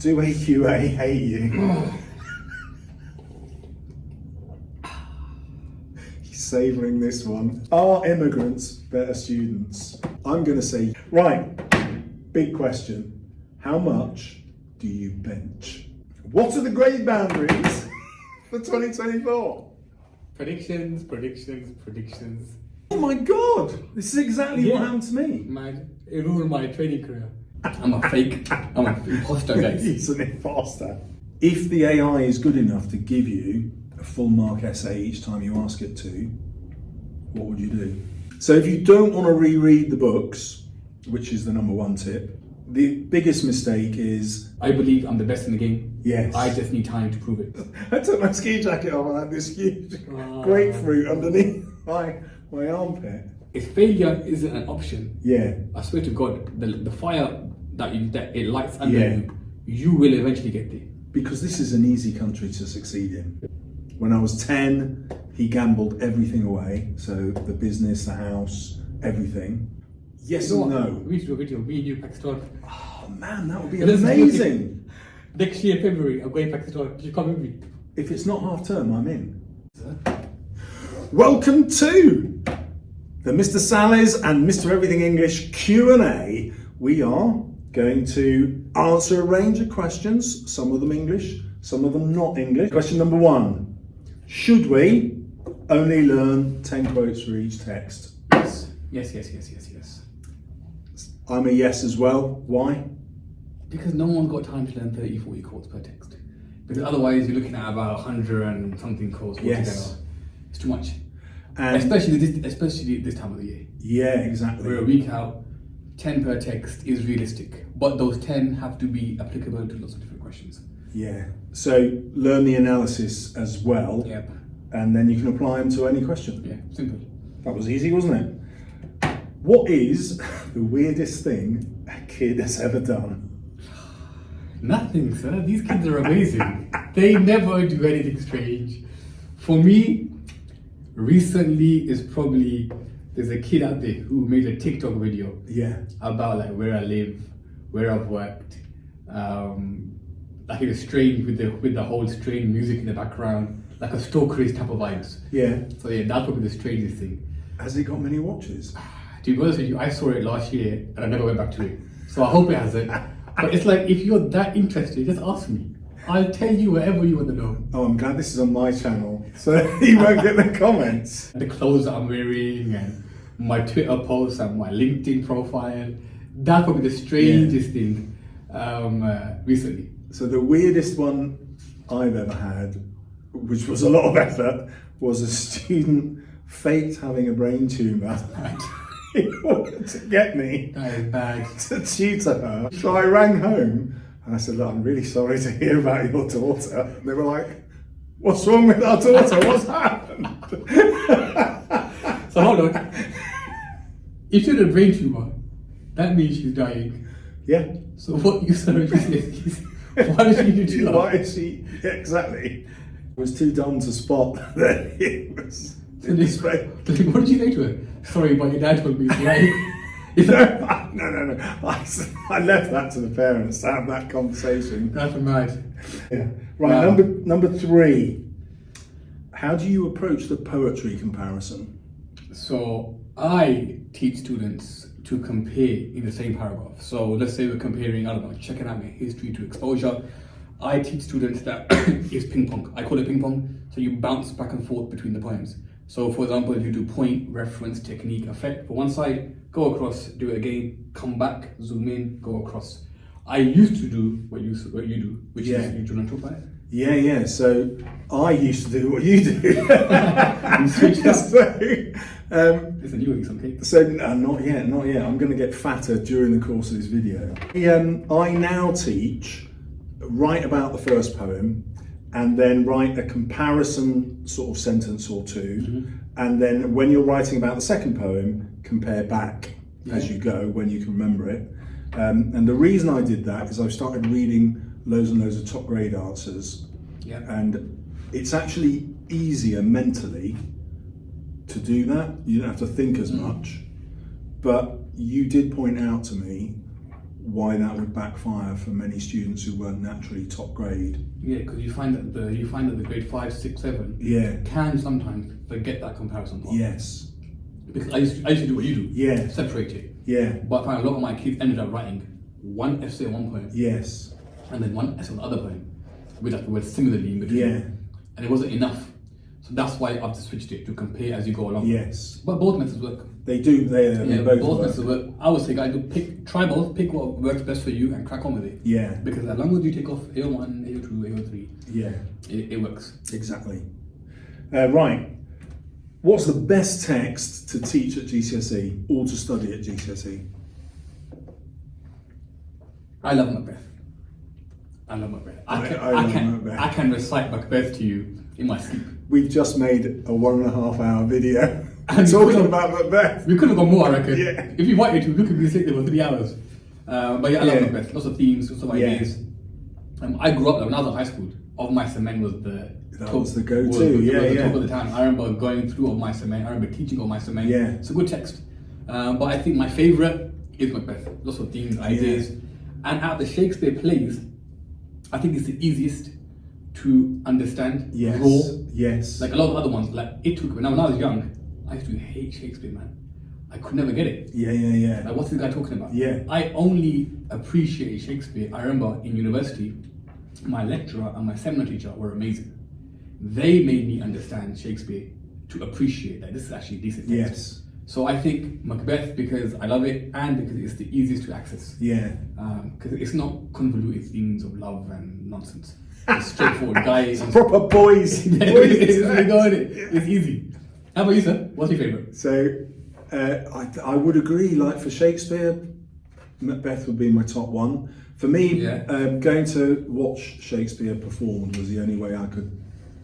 Do AQA hate you? He's savouring this one. Are immigrants better students? I'm going to say, right, big question. How much do you bench? What are the grade boundaries for 2024? Predictions. Oh my God, this is exactly what happened to me. It ruined my training career. I'm an imposter, guys. He's an imposter. If the AI is good enough to give you a full mark essay each time you ask it to, what would you do? So if you don't want to reread the books, which is the number one tip, the biggest mistake is... I believe I'm the best in the game. Yes. I just need time to prove it. I took my ski jacket off and I had this huge grapefruit underneath my armpit. If failure isn't an option, Yeah. I swear to God, the fire that it lights under you, you will eventually get there. Because this is an easy country to succeed in. When I was 10, he gambled everything away. So the business, the house, everything. Yes or no? We should do a video, me and you, Pakistan. Oh man, that would be amazing. Next year, February, I'm going to Pakistan. Did you come with me? If it's not half term, I'm in. Welcome to the Mr. Salles and Mr. Everything English Q&A. We are going to answer a range of questions, some of them English, some of them not English. Question number 1. Should we only learn 10 quotes for each text? Yes. I'm a yes as well. Why? Because no one's got time to learn 30, 40 quotes per text. Because otherwise you're looking at about 100 and something quotes altogether. Yes. It's too much. And especially this time of the year. Yeah, exactly. We're a week out, 10 per text is realistic. But those 10 have to be applicable to lots of different questions. Yeah. So learn the analysis as well. Yep. And then you can apply them to any question. Yeah, simple. That was easy, wasn't it? What is the weirdest thing a kid has ever done? Nothing, sir. These kids are amazing. They never do anything strange. For me, recently is probably, there's a kid out there who made a TikTok video about like where I live, where I've worked. Like it was strange with the whole strange music in the background, like a stalkerish type of vibes. Yeah. So yeah, that's probably the strangest thing. Has it got many watches? To be honest with you, I saw it last year and I never went back to it. So I hope it hasn't. But it's like, if you're that interested, just ask me. I'll tell you whatever you want to know. Oh, I'm glad this is on my channel, so you won't get the comments. The clothes that I'm wearing and my Twitter posts and my LinkedIn profile. That's probably the strangest thing recently. So the weirdest one I've ever had, which was a lot of effort, was a student faked having a brain tumour in order to get me That is bad. to tutor her. So I rang home and I said, look, I'm really sorry to hear about your daughter. And they were like, what's wrong with our daughter? What's happened? So hold on. If she had a brain tumour, that means she's dying. Yeah. So what you said is, why does she need to do that? Why is she? Yeah, exactly. I was too dumb to spot that it was. So what did you say to her? Sorry, but your dad told me it's lying. No. I left that to the parents to have that conversation. That's mad. Yeah. Right. Number 3. How do you approach the poetry comparison? So I teach students to compare in the same paragraph. So let's say we're comparing, I don't know, checking out my history to exposure. I teach students that it's ping pong. I call it ping pong. So you bounce back and forth between the poems. So for example, if you do point, reference, technique, effect for one side, go across, do it again, come back, zoom in, go across. I used to do what you do, which is, you do not talk about it. Yeah. So I used to do what you do. You switched up. Listen, you will eat some cake. So not yet. I'm going to get fatter during the course of this video. I now teach, write about the first poem, and then write a comparison sort of sentence or two, and then when you're writing about the second poem, compare back as you go when you can remember it. And the reason I did that is I've started reading loads and loads of top grade answers, and it's actually easier mentally to do that. You don't have to think as much. But you did point out to me why that would backfire for many students who weren't naturally top grade. Yeah, because you find that the grade 5, 6, 7 Yeah. can sometimes forget that comparison part. Yes. Because I used to do what you do. Yeah. Separate it. Yeah. But I find a lot of my kids ended up writing one essay on one poem Yes. and then one essay on the other poem with like the word similarly in between. Yeah. And it wasn't enough. So that's why I've just switched it to compare as you go along. Yes. But both methods work. They do. They both both work. methods work. I would say, guys, try both, pick what works best for you and crack on with it. Yeah. Because as long as you take off AO1, AO2, AO3, Yeah. it works. Exactly. Right. What's the best text to teach at GCSE or to study at GCSE? I love Macbeth. I love Macbeth. I love Macbeth. I can recite Macbeth to you in my sleep. We've just made a 1.5 hour video And talking about Macbeth. We could have gone more, I reckon. Yeah. If you wanted to, we could be sitting there for 3 hours. But yeah, I love Yeah. Macbeth. Lots of themes, lots of ideas. I grew up, when I was in high school, Of My Cement was the That was the go-to, was the yeah. talk of the town. I remember going through Of My Cement. I remember teaching Of My Cement. Yeah. It's a good text. But I think my favourite is Macbeth. Lots of themes, ideas. And out of the Shakespeare plays, I think it's the easiest to understand. Yes. Raw. Yes. Like a lot of other ones, like it took when I was young, I used to hate Shakespeare, man. I could never get it. Yeah. Like, what's this guy talking about? Yeah. I only appreciate Shakespeare. I remember in university, my lecturer and my seminar teacher were amazing. They made me understand Shakespeare to appreciate that this is actually a decent text. Yes. So I think Macbeth because I love it and because it's the easiest to access. Yeah. Because it's not convoluted themes of love and nonsense. It's straightforward. Guy is Proper boys. It's easy. How about you, sir? What's your favourite? So I would agree, like for Shakespeare, Macbeth would be my top one. For me, going to watch Shakespeare performed was the only way I could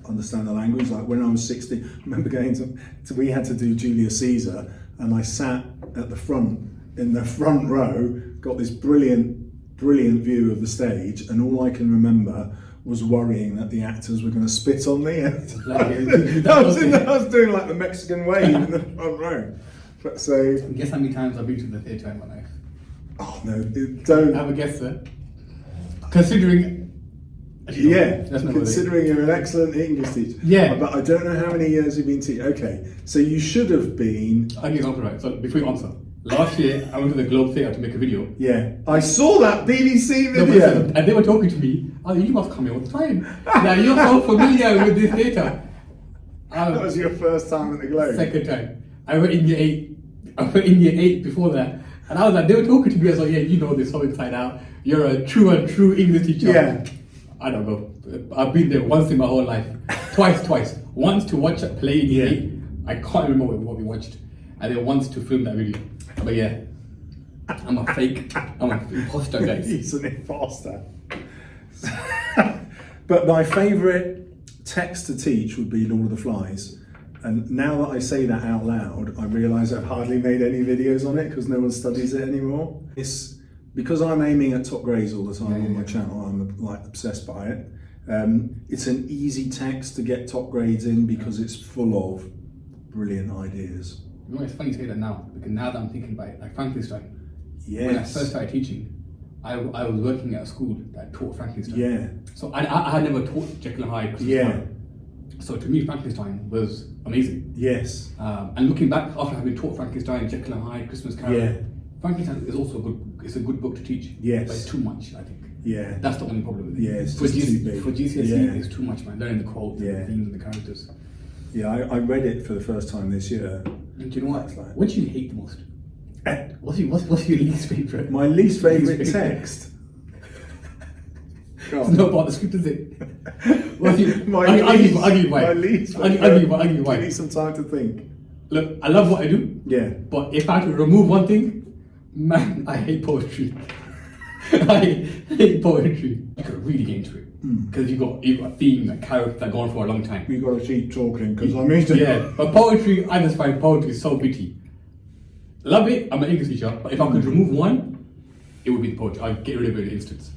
understand the language. Like when I was 16, I remember going to we had to do Julius Caesar, and I sat at the front, in the front row, got this brilliant view of the stage, and all I can remember was worrying that the actors were going to spit on me. I was doing like the Mexican wave in the front row. But so, Guess how many times I've been to the theatre in my life? oh no, don't. Have a guess, sir. Considering. Yeah, That's not considering you're an excellent English teacher. Yeah. But I don't know how many years you've been teaching. Okay, so you should have been. I'll give you an answer, right? So before you answer, last year I went to the Globe Theatre to make a video. Yeah, I saw that BBC No, video. and they were talking to me. Oh, you must come here all the time. Now you're so familiar with this theatre. That was your first time at the Globe. Second time. I went in year 8. I went in year 8 before that. And I was like, they were talking to me. I was like, yeah, you know this whole inside out. You're a true English teacher. Yeah. I don't know. I've been there once in my whole life. Twice. Once to watch a play in year 8. I can't remember what we watched. And then once to film that video. But yeah, I'm an imposter, guys. He's an imposter. But my favourite text to teach would be Lord of the Flies. And now that I say that out loud, I realise I've hardly made any videos on it because no one studies it anymore. It's because I'm aiming at top grades all the time on my channel. I'm like obsessed by it. It's an easy text to get top grades in because it's full of brilliant ideas. You know, it's funny you say that now because now that I'm thinking about it, like Frankenstein. Yes. When I first started teaching, I was working at a school that taught Frankenstein. Yeah. So I had never taught Jekyll and Hyde. Yeah. So to me, Frankenstein was amazing. Yes. And looking back after having taught Frankenstein, Jekyll and Hyde, Christmas Carol, Yeah. Frankenstein is also good. It's a good book to teach. Yes. But it's too much, I think. Yeah. That's the only problem with it. Yeah, it's for just too big. For GCSE, Yeah. it's too much, man. Learning the quotes, and the themes, and the characters. Yeah, I read it for the first time this year. And do you know what? That's like- What do you hate the most? What's your least favourite? My least favourite text. It's not about the script, is it? What's your, My least I'll give you Give me some time to think. Look, I love what I do. Yeah. But if I had to remove one thing, man, I hate poetry. I hate poetry. You could really get into it because you got a theme and characters that go on for a long time. We got to keep talking because I'm into Yeah, but poetry, I just find poetry so bitty. Love it. I'm an English teacher, but if I could remove one, it would be the poetry. I'd get rid of it in an instance.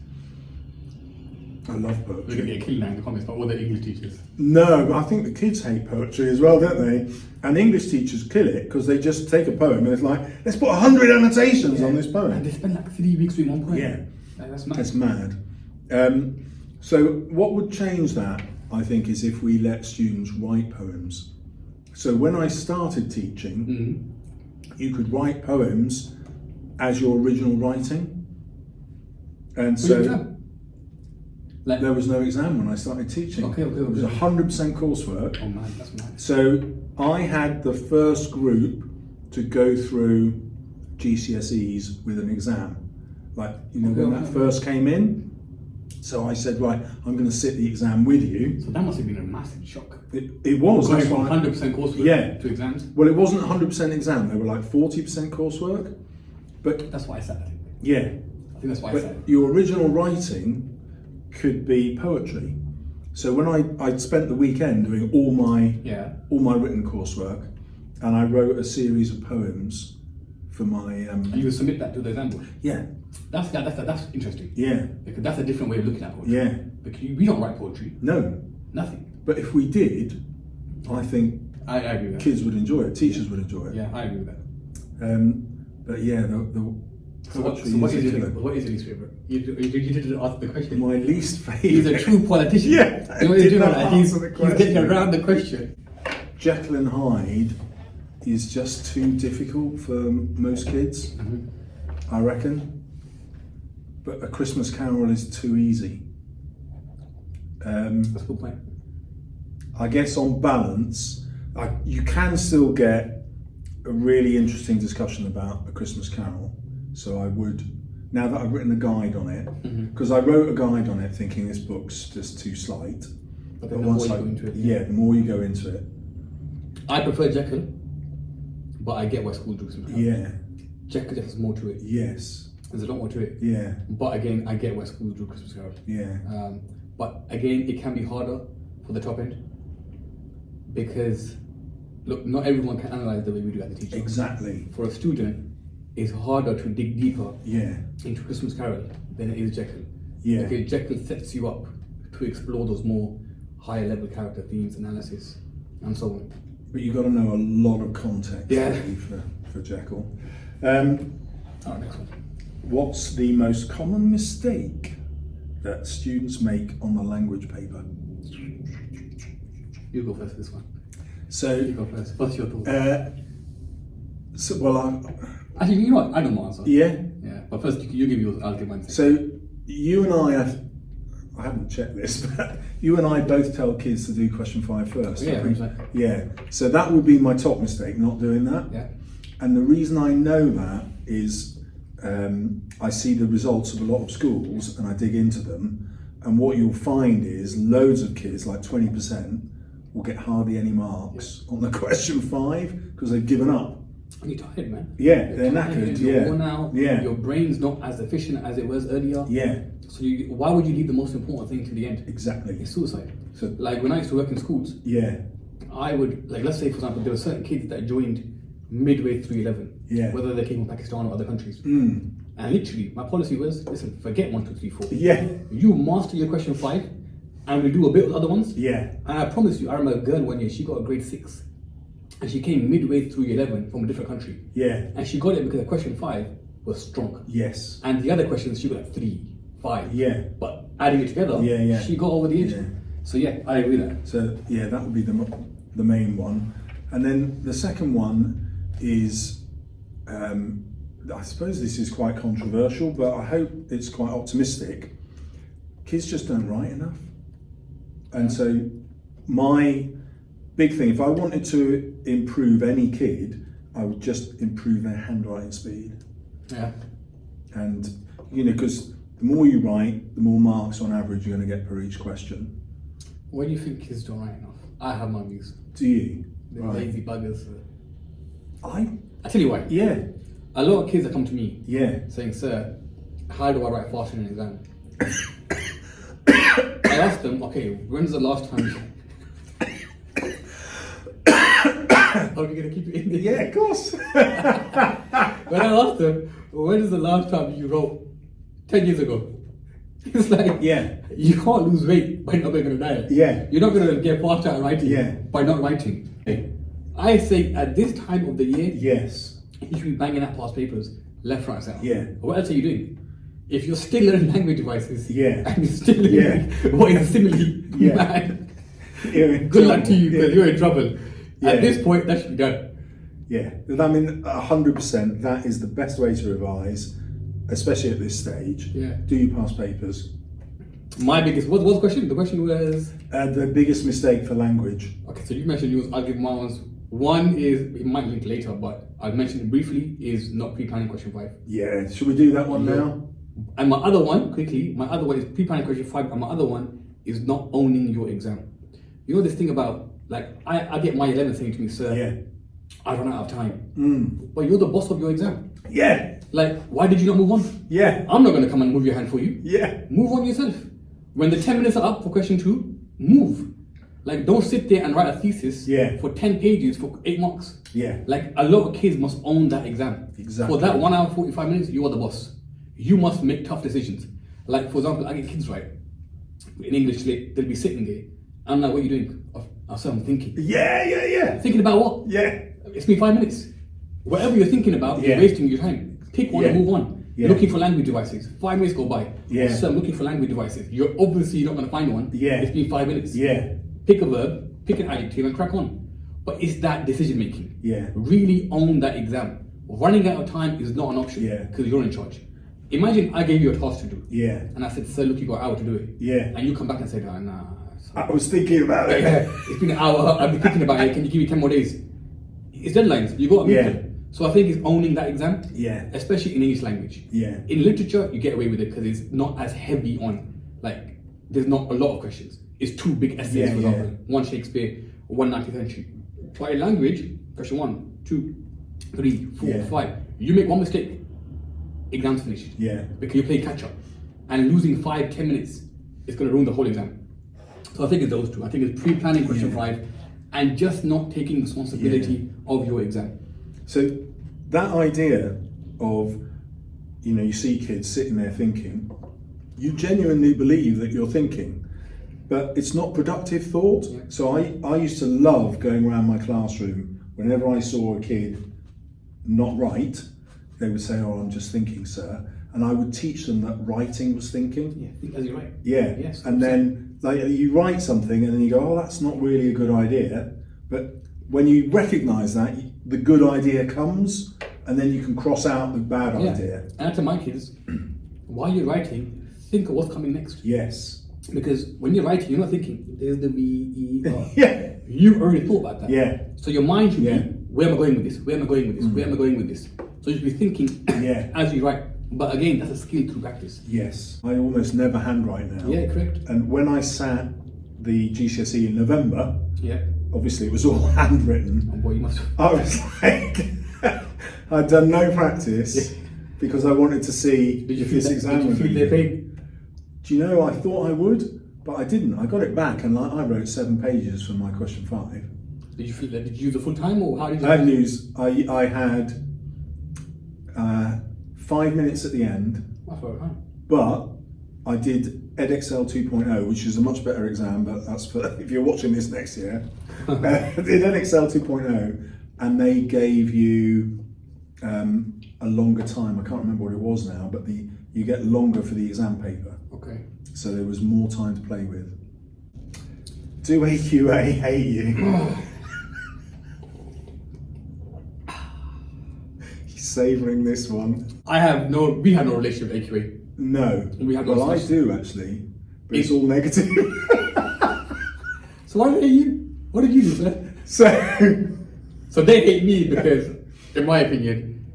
I love We're poetry. going to get killed now in the comments by all the English teachers. No, but I think the kids hate poetry as well, don't they? And English teachers kill it because they just take a poem and it's like, let's put 100 annotations on this And poem. they spend like 3 weeks with one poem. Yeah. Like, that's mad. That's mad. So what would change that, I think, is if we let students write poems. So when I started teaching, you could write poems as your original writing. And so Like, there was no exam when I started teaching. Okay. It was 100% coursework. oh man, that's mad. So I had the first group to go through GCSEs with an exam. Like, you know, when that first came in. So I said, right, I'm going to sit the exam with you. So that must have been a massive shock. It was. Going That's from why- 100% coursework to exams. Well, it wasn't 100% exam. They were like 40% coursework. But That's why I said that. yeah, I think that's why I said but your original writing could be poetry. So when I'd spent the weekend doing all my written coursework, and I wrote a series of poems for my And you would submit that to the exam board. yeah. That's interesting. Yeah, Because that's a different way of looking at poetry. yeah, Because we don't write poetry. no. Nothing. But if we did, I think I agree with that. kids would enjoy it, teachers would enjoy it. Yeah, I agree with that. But yeah, the So what poetry is is a your killer. what is your least favourite? You didn't ask the question. My least favourite. He's a true politician. Yeah, I You know what he's did doing? not Like, answer the he's getting question. around the question. Jekyll and Hyde is just too difficult for most kids, I reckon. But A Christmas Carol is too easy. That's a good point. I guess on balance, you can still get a really interesting discussion about A Christmas Carol. So I would, now that I've written a guide on it, because I wrote a guide on it thinking this book's just too slight. But then the more you go into it. Yeah, the more you go into it. I prefer Jekyll, but I get why school do Christmas Carol. Yeah, Jekyll just has more to it. yes, There's a lot more to it. yeah, But again, I get why schools do Christmas Carol. yeah, But again, it can be harder for the top end because, look, not everyone can analyze the way we do as a teacher. exactly. For a student, it's harder to dig deeper Yeah, into Christmas Carol than it is Jekyll. yeah, Because Jekyll sets you up to explore those more higher level character themes, analysis, and so on. but you've got to know a lot of context Yeah. really, for Jekyll. Alright, next one. What's the most common mistake that students make on the language paper? You go first this one. So, You go first. What's your thoughts? well, Actually, you know what? I know my answer. yeah. Yeah. But first, you give yours, I'll give mine. So, you and I haven't checked this, but you and I both tell kids to do question 5 first. Yeah, I think. 100%. Yeah. So that would be my top mistake, not doing that. Yeah. And the reason I know that is I see the results of a lot of schools and I dig into them, and what you'll find is loads of kids, like 20%, will get hardly any marks on the question 5 because they've given up. You're tired, man. Yeah, they're You're knackered. You're Yeah, worn out. yeah, Your brain's not as efficient as it was earlier. yeah, So why would you leave the most important thing to the end? exactly. It's suicide. So Like when I used to work in schools, yeah, I would, like, let's say for example, there were certain kids that joined midway through 11, Yeah. whether they came from Pakistan or other countries. mm, And literally, my policy was, listen, forget 1, 2, 3, 4. yeah, You master your question 5, and we do a bit with other ones. yeah, And I promise you, I remember a girl one year, she got a grade 6, and she came midway through 11 from a different country. yeah, And she got it because the question 5 was strong. yes, And the other questions, she got like 3, 5. yeah. But adding it together, Yeah, yeah. she got over the edge. Yeah. So yeah, I agree with that. So yeah, that would be the main one, and then the second one is, I suppose this is quite controversial, but I hope it's quite optimistic. Kids just don't write enough, and so my big thing, if I wanted to improve any kid, I would just improve their handwriting speed, Yeah. and you know, because the more you write, the more marks on average you're going to get per each question. Why do you think kids don't write enough? I have my views. Do you? They're Right. lazy buggers. I I tell you why. yeah, A lot of kids that come to me yeah. saying, "Sir, how do I write fast in an exam?" I ask them, "Okay, when's the last time?" Are we gonna keep it in there? Yeah, of course. When I asked them, "When is the last time you wrote 10 years ago?" It's like, Yeah. you can't lose weight by not going on a diet. Yeah. You're not going to get faster at writing Yeah. by not writing. I say at this time of the year, Yes. you should be banging out past papers, left, right, center. Yeah. What else are you doing? If you're still learning language devices, Yeah. and you're still learning what is a simile, Yeah. man, You're in good luck to trouble. you, because Yeah. you're in trouble. Yeah. At this point, that should be done. Yeah, I mean, 100%. That is the best way to revise, especially at this stage. Yeah. Do your past papers. My biggest, what was the question? The question was, The biggest mistake for language. okay, so you mentioned yours, I'll give my ones. One is, it might link later, but I'll mention it briefly, is not pre-planning question 5. Yeah. Should we do that one Yeah. now? And my other one, quickly, my other one is pre-planning question 5, and my other one is not owning your exam. You know this thing about, like, I get my 11 saying to me, sir, Yeah. I run out of time. Mm. But you're the boss of your exam. Yeah. Like, why did you not move on? Yeah. I'm not going to come and move your hand for you. Yeah. Move on yourself. When the 10 minutes are up for question 2, move. Like, don't sit there and write a thesis Yeah. for 10 pages for 8 marks. Yeah. Like, a lot of kids must own that exam. Exactly. For that 1 hour, 45 minutes, you are the boss. You must make tough decisions. Like, for example, I get kids, right? In English, they'll be sitting there. I'm like, what are you doing? I said, I'm thinking. Yeah. Thinking about what? Yeah. It's been 5 minutes. Whatever you're thinking about, Yeah. you're wasting your time. Pick one and Yeah. move on. Yeah. Looking for language devices. 5 minutes go by. Yeah. So I'm looking for language devices. You're obviously not going to find one. Yeah. It's been 5 minutes. Yeah. Pick a verb, pick an adjective, and crack on. But it's that decision making. Yeah. Really own that exam. Running out of time is not an option. Yeah. Because you're in charge. Imagine I gave you a task to do. Yeah. And I said, sir, look, you got an hour to do it. Yeah. And you come back and say, nah. I was thinking about it. Yeah, it's been an hour. I've been thinking about it. Can you give me 10 more days? It's deadlines. You got to meet Yeah. them. So I think it's owning that exam. Yeah. Especially in English language. Yeah. In literature, you get away with it because it's not as heavy on, like, there's not a lot of questions. It's 2 big essays, Yeah, for yeah. example. 1 Shakespeare, 1 19th century. But in language, question 1, 2, 3, 4, Yeah. 5. You make 1 mistake, exam's finished. Yeah. Because you play catch up. And losing 5, 10 minutes is going to ruin the whole exam. So I think it's those 2. I think it's pre-planning question Yeah. 5 and just not taking responsibility of your exam. So that idea of, you see kids sitting there thinking, you genuinely believe that you're thinking, but it's not productive thought. Yeah. So I used to love going around my classroom. Whenever I saw a kid not write, they would say, oh, I'm just thinking, sir. And I would teach them that writing was thinking. Yeah, think as you write. Yeah. Yes, And then like you write something and then you go, oh, that's not really a good idea. But when you recognise that, the good idea comes, and then you can cross out the bad idea. And I tell my kids, while you're writing, think of what's coming next. Yes. Because when you're writing, you're not thinking, there's the B-E-R. Yeah. You've already thought about that. Yeah. So your mind should Yeah. be, where am I going with this? Where am I going with this? Where am I going with this? So you should be thinking Yeah. as you write. But again, that's a skill through practice. Yes. I almost never handwrite now. Yeah, correct. And when I sat the GCSE in November, Yeah. obviously it was all handwritten. Oh boy, you must. I was like, I'd done no practice because I wanted to see Did you if feel this that? exam Did you would feel be their good. pain? Do you know, I thought I would, but I didn't. I got it back and I wrote 7 pages for my question 5. Did you feel that? Did you use the full time or how did you? Bad news, I had 5 minutes at the end, That's all right. but I did EdXL 2.0, which is a much better exam, but that's for if you're watching this next year. I did EdXL 2.0, and they gave you a longer time. I can't remember what it was now, but you get longer for the exam paper. Okay. So there was more time to play with. Do AQA hate you? He's savouring this one. We have no relationship with AQA. No. We have no well, I such- do actually, but it's all negative. So why do they hate you? What did you do, sir? So, So they hate me because, in my opinion,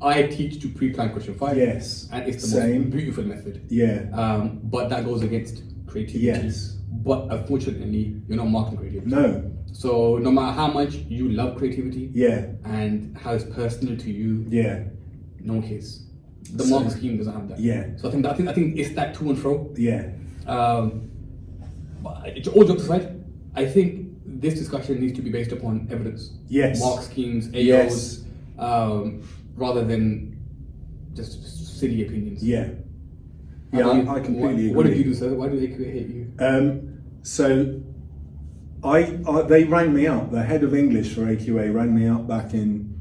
I teach to pre-plan question 5. yes. And it's the Same. most beautiful method. Yeah. But that goes against creativity. Yes. But unfortunately, you're not marking creativity. No. So no matter how much you love creativity Yeah. and how it's personal to you, Yeah. no one cares. The So- mark scheme doesn't have that. Yeah. So I think it's that to and fro. Yeah. But all jokes aside, I think this discussion needs to be based upon evidence. Yes. Mark schemes, AOs, Yes. rather than just silly opinions. Yeah. Yeah, I completely agree. What did you do, sir? Why did AQA hate you? So they rang me up. The head of English for AQA rang me up back in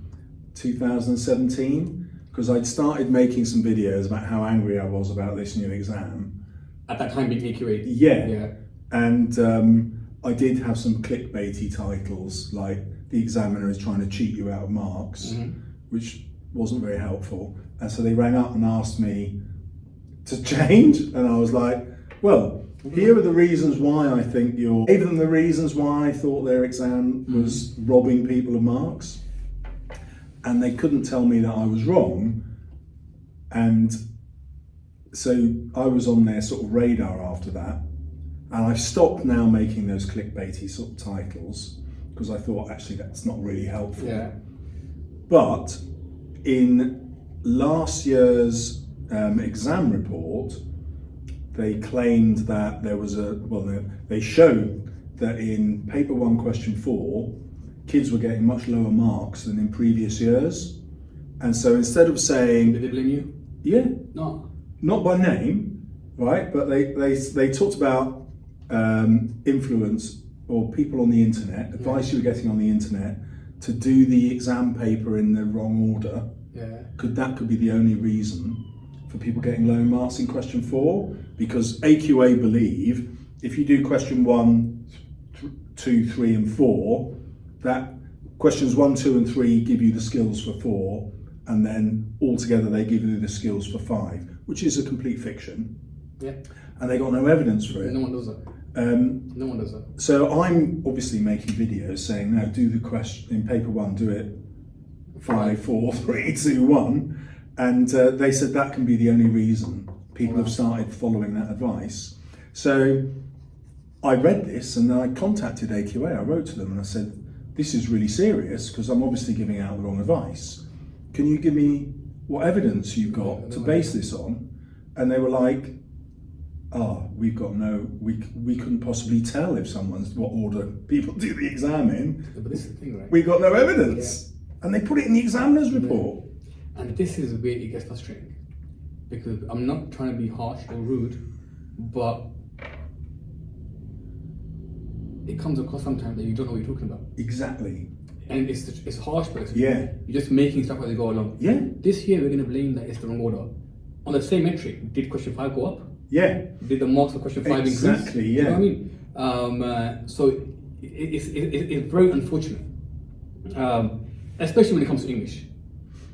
2017 because I'd started making some videos about how angry I was about this new exam. At that time, being AQA. Yeah. And I did have some clickbaity titles like "The examiner is trying to cheat you out of marks," which wasn't very helpful. And so they rang up and asked me to change, and I was like, well, here are the reasons why I think you're... Gave them the reasons why I thought their exam was robbing people of marks, and they couldn't tell me that I was wrong. And so I was on their sort of radar after that, and I've stopped now making those clickbaity sort of titles because I thought actually that's not really helpful. Yeah. But in last year's exam report, they claimed that there was they showed that in paper 1 question 4, kids were getting much lower marks than in previous years. And so instead of saying... Did they blame you? Yeah. No. Not by name, right? But they talked about influence or people on the internet, advice you were getting on the internet to do the exam paper in the wrong order. Yeah. That could be the only reason for people getting low marks in question 4, because AQA believe if you do question 1, 2, 3 and 4, that questions 1, 2 and 3 give you the skills for 4, and then altogether they give you the skills for 5, which is a complete fiction. Yeah. And they got no evidence for it. No one does that. No one does that. So I'm obviously making videos saying, no, do the question in paper 1, do it 5, 4, 3, 2, 1. And they said that can be the only reason people have started following that advice. So I read this and I contacted AQA. I wrote to them and I said, this is really serious because I'm obviously giving out the wrong advice. Can you give me what evidence you've got to base this on? And they were like, we've got we couldn't possibly tell if what order people do the exam in. But this is the thing, right? We got no evidence. Yeah. And they put it in the examiner's report. And this is where it gets frustrating, because I'm not trying to be harsh or rude, but it comes across sometimes that you don't know what you're talking about. Exactly. And it's harsh, but you're just making stuff as they go along. Yeah. This year we're going to blame that it's the wrong order. On the same metric, did question 5 go up? Yeah. Did the marks for question 5 increase? Exactly, yeah. You know what I mean? So it's very unfortunate, especially when it comes to English.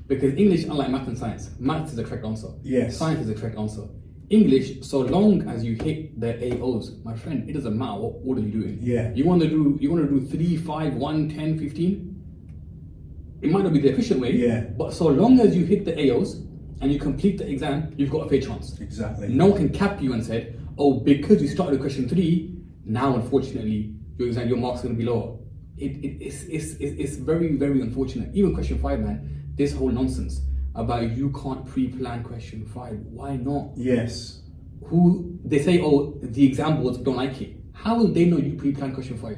Because English, unlike math and science, math is the correct answer. Yes. Science is the correct answer. English, so long as you hit the AOs, my friend, it doesn't matter what order you're doing. Yeah. You want to do 3, 5, 1, 10, 15? It might not be the efficient way, yeah. But so long as you hit the AOs and you complete the exam, you've got a fair chance. Exactly. No one can cap you and say, oh, because you started with question 3, now unfortunately your marks are going to be lower. It's very, very unfortunate. Even question 5, man. This whole nonsense about you can't pre-plan question 5. Why not? Yes. They say, oh, the exam boards don't like it. How will they know you pre-planned question 5?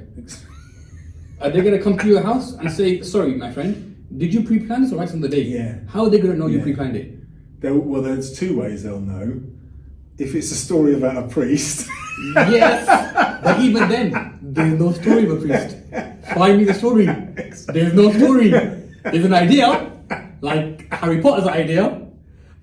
Are they going to come to your house and say, sorry, my friend, did you pre-plan this or right on the day? Yeah. How are they going to know you pre-planned it? There's 2 ways they'll know. If it's a story about a priest. Yes, but even then, there's no story of a priest. Find me the story. There's no story. There's an idea. Like Harry Potter's idea.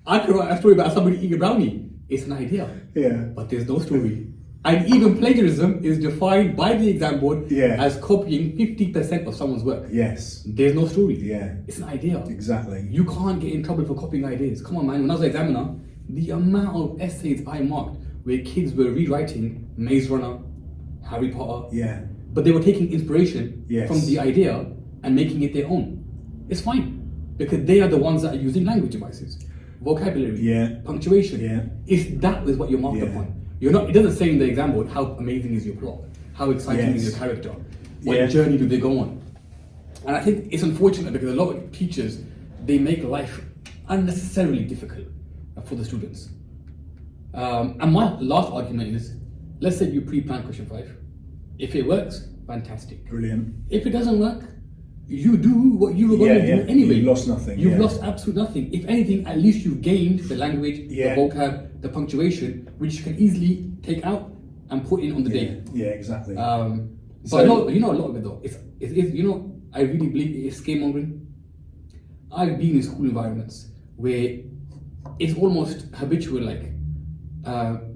I could write a story about somebody eating a brownie. It's an idea. Yeah. But there's no story. And even plagiarism is defined by the exam board as copying 50% of someone's work. Yes. There's no story. Yeah. It's an idea. Exactly. You can't get in trouble for copying ideas. Come on, man. When I was an examiner, the amount of essays I marked where kids were rewriting Maze Runner, Harry Potter. Yeah. But they were taking inspiration Yes. from the idea and making it their own. It's fine. Because they are the ones that are using language devices, vocabulary, punctuation. That is what you're marked upon. You're not. It doesn't say in the exam board how amazing is your plot, how exciting is your character, what journey do they go on. And I think it's unfortunate because a lot of teachers, they make life unnecessarily difficult for the students. And my last argument is, let's say you pre-plan question 5. If it works, fantastic. Brilliant. If it doesn't work, you do what you were going to do anyway. You've lost nothing. You've lost absolutely nothing. If anything, at least you've gained the language, the vocab, the punctuation, which you can easily take out and put in on the day. Yeah, exactly. But a lot of it though. I really believe it's scaremongering. I've been in school environments where it's almost habitual, like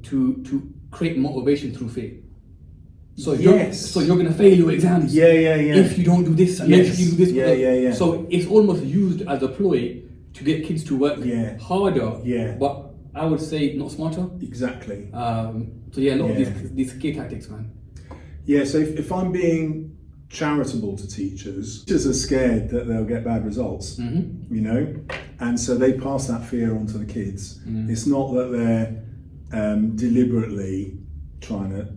to create motivation through fear. So you're gonna fail your exams. If you don't do this, and make sure you do this. So it's almost used as a ploy to get kids to work harder. But I would say not smarter. Exactly. A lot of these scare tactics, man. Yeah. So if I'm being charitable to teachers are scared that they'll get bad results, you know, and so they pass that fear on to the kids. It's not that they're deliberately trying to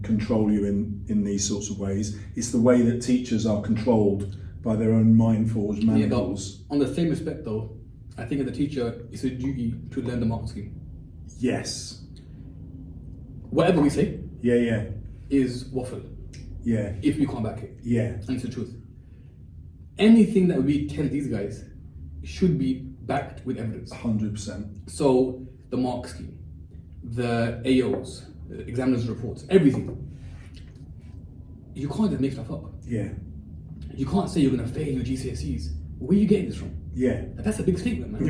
control you in these sorts of ways. It's the way that teachers are controlled by their own mind-forged manacles. On the same respect though, I think as a teacher, it's a duty to learn the mark scheme. Yes. Whatever we say is waffle. Yeah. If we can't back it. Yeah. And it's the truth. Anything that we tell these guys should be backed with evidence. 100%. So the mark scheme, the AOs, the examiners' reports, everything. You can't just make stuff up. Yeah. You can't say you're going to fail your GCSEs. Where are you getting this from? Yeah. That's a big statement, man.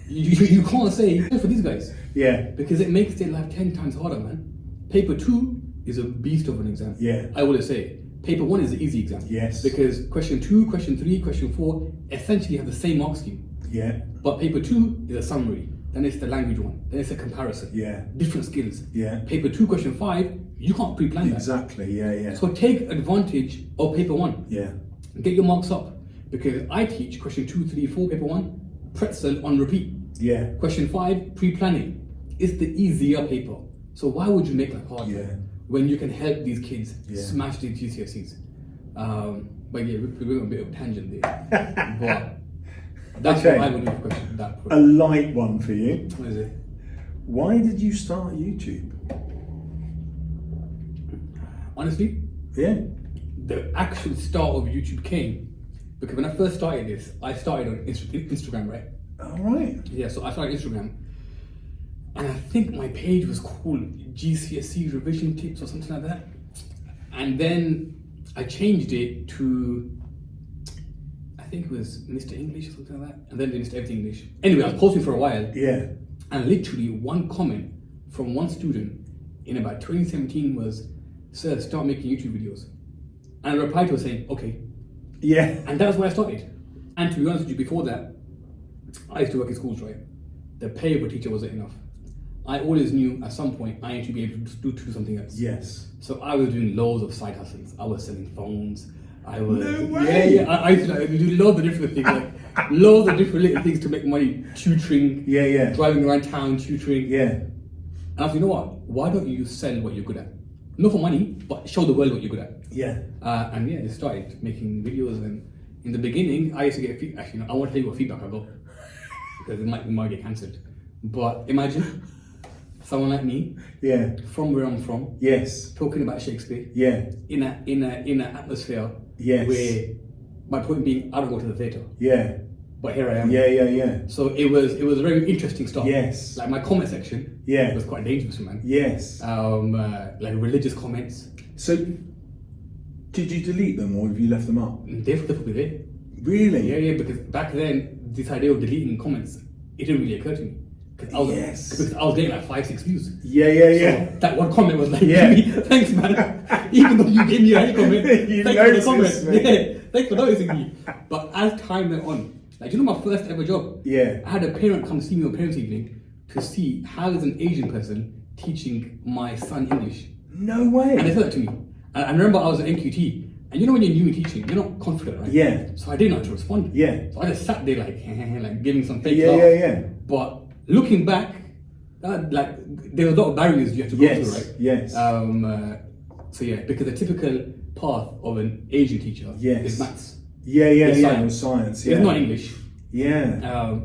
you can't say for these guys. Yeah. Because it makes their life 10 times harder, man. Paper 2 is a beast of an exam. Yeah. I would say paper 1 is the easy exam. Yes. Because question 2, question 3, question 4 essentially have the same mark scheme. Yeah. But paper 2 is a summary. Then it's the language one. Then it's a comparison. Yeah. Different skills. Yeah. Paper 2, question 5, you can't pre-plan that. Exactly. Yeah. So take advantage of paper 1. Yeah. Get your marks up. Because I teach question 2, 3, 4, paper 1, pretzel on repeat. Yeah. Question 5, pre-planning. It's the easier paper. So why would you make that hard? Yeah. When you can help these kids smash their GCSEs. But yeah, we're on a bit of a tangent there. But that's what I would do for question that. A light one for you. What is it? Why did you start YouTube? Honestly, the actual start of YouTube came because when I first started this, I started on Instagram, right? All right. Yeah, so I started Instagram. And I think my page was called GCSE Revision Tips or something like that. And then I changed it to, I think it was Mr. English or something like that. And then Mr. Everything English. Anyway, I was posting for a while. Yeah. And literally one comment from one student in about 2017 was, "Sir, start making YouTube videos." And I replied to her saying, "Okay." Yeah. And that's where I started. And to be honest with you, before that, I used to work in schools, right? The pay of a teacher wasn't enough. I always knew at some point I need to be able to do something else. Yes. So I was doing loads of side hustles. I was selling phones. I was No way. I used to do loads of different things, like loads of different little things to make money. Tutoring. Yeah. Driving around town, tutoring. Yeah. And I thought, you know what? Why don't you sell what you're good at? Not for money, but show the world what you're good at. Yeah. And I just started making videos. And in the beginning, I used to get feedback. Actually, I won't tell you what feedback I got because it might get cancelled. But imagine someone like me, from where I'm from, talking about Shakespeare, in an atmosphere, where my point being, I don't go to the theatre, but here I am, So it was a very interesting start. Like my comment section, was quite dangerous, man. Like religious comments. So, did you delete them or have you left them up? They're probably there. Really? Yeah. Because back then, this idea of deleting comments, it didn't really occur to me. Because I was getting like 5-6 views. So that one comment was like, thanks, man. Even though you gave me a comment, thanks for the comment. Thanks for noticing me. But as time went on, like, you know, my first ever job, I had a parent come see me on parents' evening to see how is an Asian person teaching my son English. No way. And they said that to me. And I remember I was at NQT. And you know when you're new in teaching, you're not confident, right? So I didn't know how to respond. So I just sat there like giving some fake laugh. But looking back, like there were a lot of barriers you have to go through, right? So because the typical path of an Asian teacher is maths. Science. It's not English.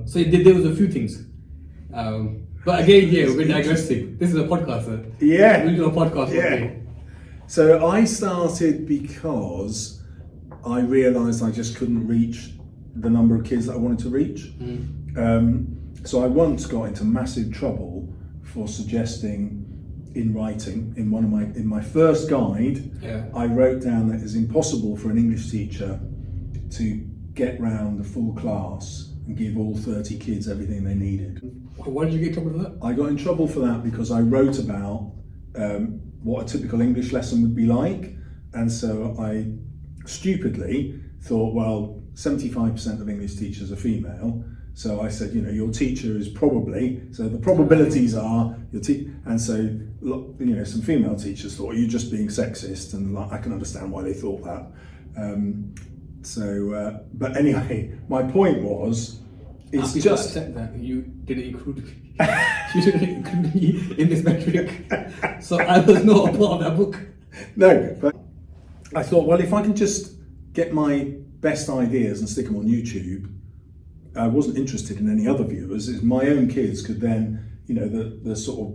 So there was a few things. But again, we're digressing. This is a podcast, sir. We're doing a podcast. So I started because I realised I just couldn't reach the number of kids that I wanted to reach. So I once got into massive trouble for suggesting in writing in my first guide. I wrote down that it's impossible for an English teacher to get round a full class and give all 30 kids everything they needed. Why did you get in trouble for that? I got in trouble for that because I wrote about what a typical English lesson would be like, and so I stupidly thought, well, 75% of English teachers are female, so I said, your teacher is probably, so the probabilities are and so some female teachers thought you're just being sexist, and I can understand why they thought that. But anyway, my point was, it's just upset that you didn't include me. You didn't include me in this metric, so I was not a part of that book. No, but I thought, well, if I can just get my best ideas and stick them on YouTube, I wasn't interested in any other viewers. It's my own kids could then, the sort of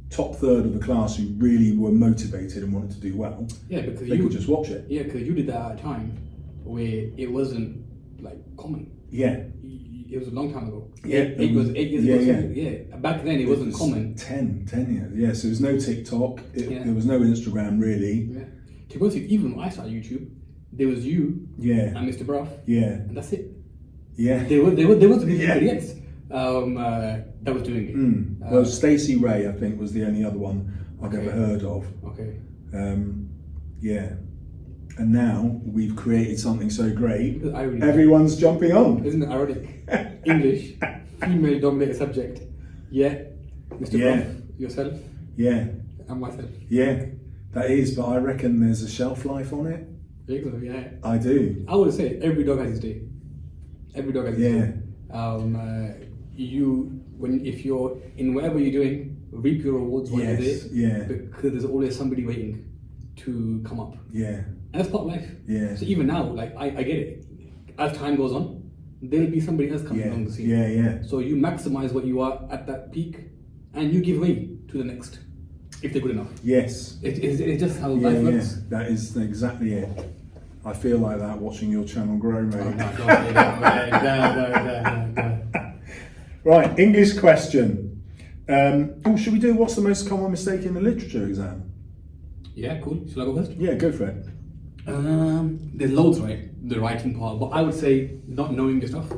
top third of the class who really were motivated and wanted to do well. Yeah, because they could just watch it. Yeah, because you did that at a time where it wasn't like common. Yeah. It was a long time ago. Yeah, it was 8 years ago. Yeah. Back then it wasn't common. 10 years. Yeah, so there was no TikTok. There was no Instagram really. Yeah. To be honest, even when I started YouTube, there was you. Yeah. And Mr. Bruff. Yeah. And that's it. Yeah. There wasn't anybody else that was doing it. Well, Stacey Ray, I think, was the only other one I've ever heard of. Okay. Yeah. And now we've created something so great, irony. Everyone's jumping on. Isn't it ironic? English, female-dominated subject. Yeah, Mr. Bruff, yourself. Yeah. And myself. Yeah, that is. But I reckon there's a shelf life on it. Yeah. I do. I would say every dog has his day. Every dog has his day. If you're in whatever you're doing, reap your rewards while you're there. Yeah. Because there's always somebody waiting to come up. Yeah. And that's part of life. Yeah. So even now, like I get it. As time goes on, there'll be somebody else coming along the scene. Yeah. So you maximize what you are at that peak, and you give way to the next, if they're good enough. Yes. It's just how life works. That is exactly it. I feel like that watching your channel grow, mate. Oh, no, don't say that. No. Right, English question. Should we do what's the most common mistake in the literature exam? Yeah, cool. Shall I go first? Yeah, go for it. There's loads, right? The writing part, but I would say not knowing the stuff.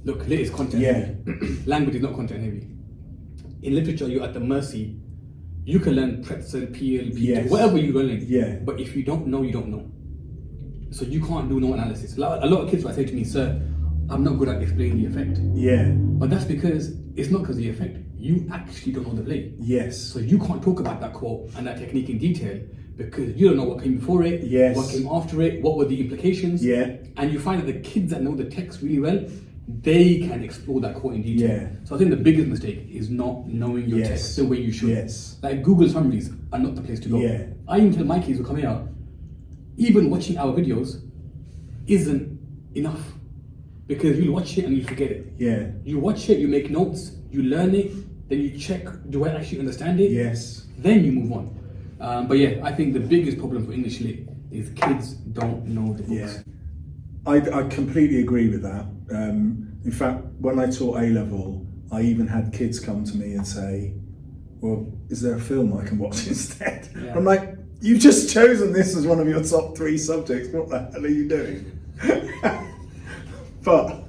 Look, lit is content heavy. Language is not content heavy. In literature, you're at the mercy. You can learn pretzel, PL, PT, whatever you're learning. Yeah. But if you don't know, you don't know. So you can't do no analysis. A lot of kids might say to me, "Sir, I'm not good at explaining the effect." Yeah. But that's because it's not because of the effect. You actually don't know the play. Yes. So you can't talk about that quote and that technique in detail because you don't know what came before it, what came after it, what were the implications. Yeah. And you find that the kids that know the text really well, they can explore that quote in detail. Yeah. So I think the biggest mistake is not knowing your text the way you should. Yes. Like Google summaries are not the place to go. Yeah. I even tell my kids who come here, even watching our videos isn't enough because you'll watch it and you forget it. Yeah. You watch it, you make notes, you learn it, then you check, do I actually understand it? Yes. Then you move on. But yeah, I think the biggest problem for English lit is kids don't know the books. Yeah. I completely agree with that. In fact, when I taught A-level, I even had kids come to me and say, well, is there a film I can watch instead? Yeah. I'm like, you've just chosen this as one of your top 3 subjects. What the hell are you doing? But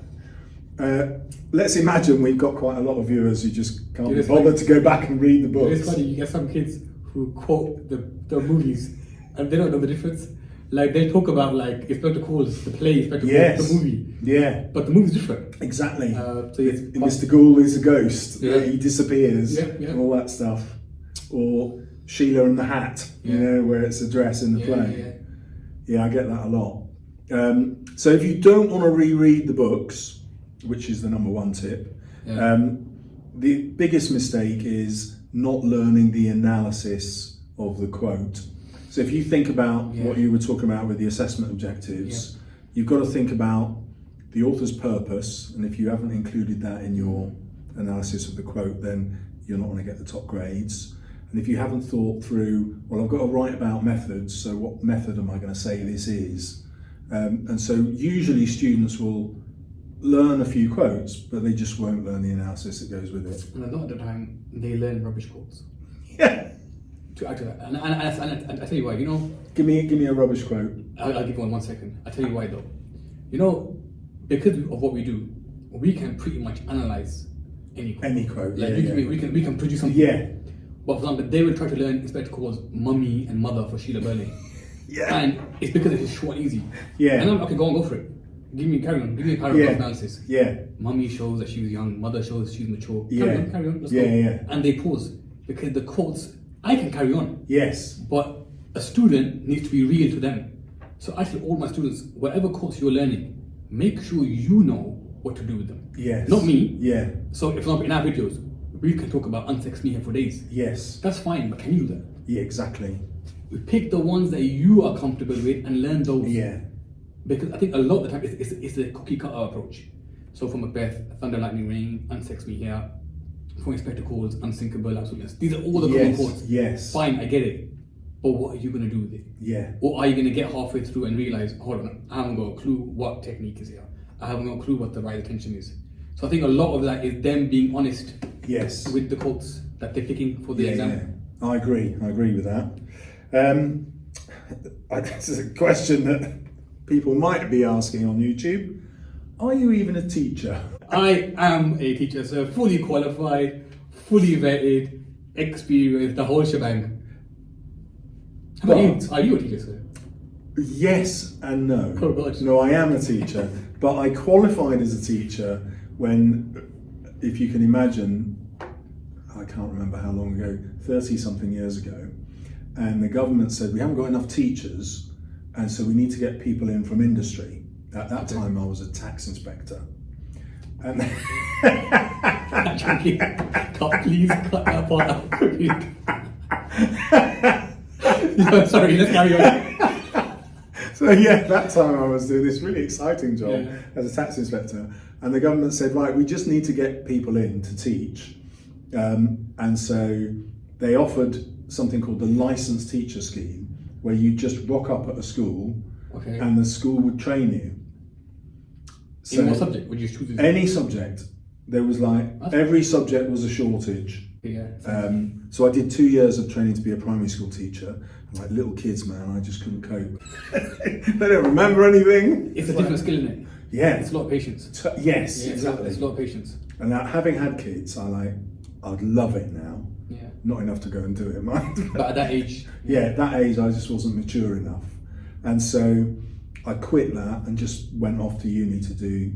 let's imagine we've got quite a lot of viewers who just can't be bothered to go back and read the books. It's funny, you get some kids who quote the movies and they don't know the difference. Like they talk about like Inspector Calls, the play, Inspector Calls, the movie. Yeah. But the movie's different. Exactly. So yes, Mr. Ghoul is a ghost. Yeah. He disappears. Yeah. And all that stuff. Or Sheila and the Hat, you know, where it's a dress in the play. Yeah, I get that a lot. So if you don't want to reread the books, which is the number 1 tip, the biggest mistake is not learning the analysis of the quote. So if you think about what you were talking about with the assessment objectives, you've got to think about the author's purpose, and if you haven't included that in your analysis of the quote, then you're not going to get the top grades. And if you haven't thought through, well, I've got to write about methods, so what method am I going to say this is? And so usually students will learn a few quotes, but they just won't learn the analysis that goes with it. And a lot of the time, they learn rubbish quotes. Yeah. To add to that, and I tell you why. You know, Give me a rubbish quote. I'll give you one second. I tell you why though. You know, because of what we do, we can pretty much analyze any quote. Any quote. Like Yeah, we can produce something. yeah. But for example, they will try to learn Inspector Calls mummy and mother for Sheila Burley. Yeah. And it's because it's just short and easy. Yeah. And I'm okay, go for it. Carry on. Give me a paragraph analysis. Yeah. Mummy shows that she was young, mother shows she's mature. Yeah. Carry on, let's Yeah, go. yeah. And they pause. Because the quotes, I can carry on. Yes. But a student needs to be real to them. So I tell all my students, whatever course you're learning, make sure you know what to do with them. Yes. Not me. Yeah. So if not in our videos, we can talk about unsex me here for days. Yes. That's fine, but can you do that? Yeah, exactly. We pick the ones that you are comfortable with and learn those. Yeah. Because I think a lot of the time it's the cookie cutter approach. So from Macbeth, Thunder, Lightning, Rain, Unsex Me Here, from Inspector Calls, Unsinkable, Absoluteness. These are all the common quotes. Yes. Fine, I get it. But what are you going to do with it? Yeah. Or are you going to get halfway through and realize, hold on, I haven't got a clue what technique is here. I haven't got a clue what the right attention is. So I think a lot of that is them being honest Yes. with the quotes that they're picking for the exam. Yeah. I agree with that. This is a question that people might be asking on YouTube. Are you even a teacher? I am a teacher, sir, fully qualified, fully vetted, experienced, the whole shebang. How about you? Are you a teacher, sir? Yes and no. Oh, God. No, I am a teacher, but I qualified as a teacher when, if you can imagine, I can't remember how long ago, 30 something years ago, and the government said we haven't got enough teachers, and so we need to get people in from industry. At that time I was a tax inspector. And Please cut that part out. No, sorry, let's carry on. So yeah, that time I was doing this really exciting job Yeah. as a tax inspector, and the government said, right, we just need to get people in to teach, and so they offered something called the licensed teacher scheme, where you just rock up at a school, Okay. and the school would train you. So In what subject would you choose? any subject. There was every subject was a shortage. Yeah. So I did 2 years of training to be a primary school teacher. Like little kids, man, I just couldn't cope. They don't remember anything. It's a different skill, isn't it? Yeah. It's a lot of patience. Yes, Yeah, exactly. It's a lot of patience. And now, having had kids, I'd love it now. Yeah. Not enough to go and do it, mind. But at that age. Yeah, at that age, I just wasn't mature enough. And so I quit that and just went off to uni to do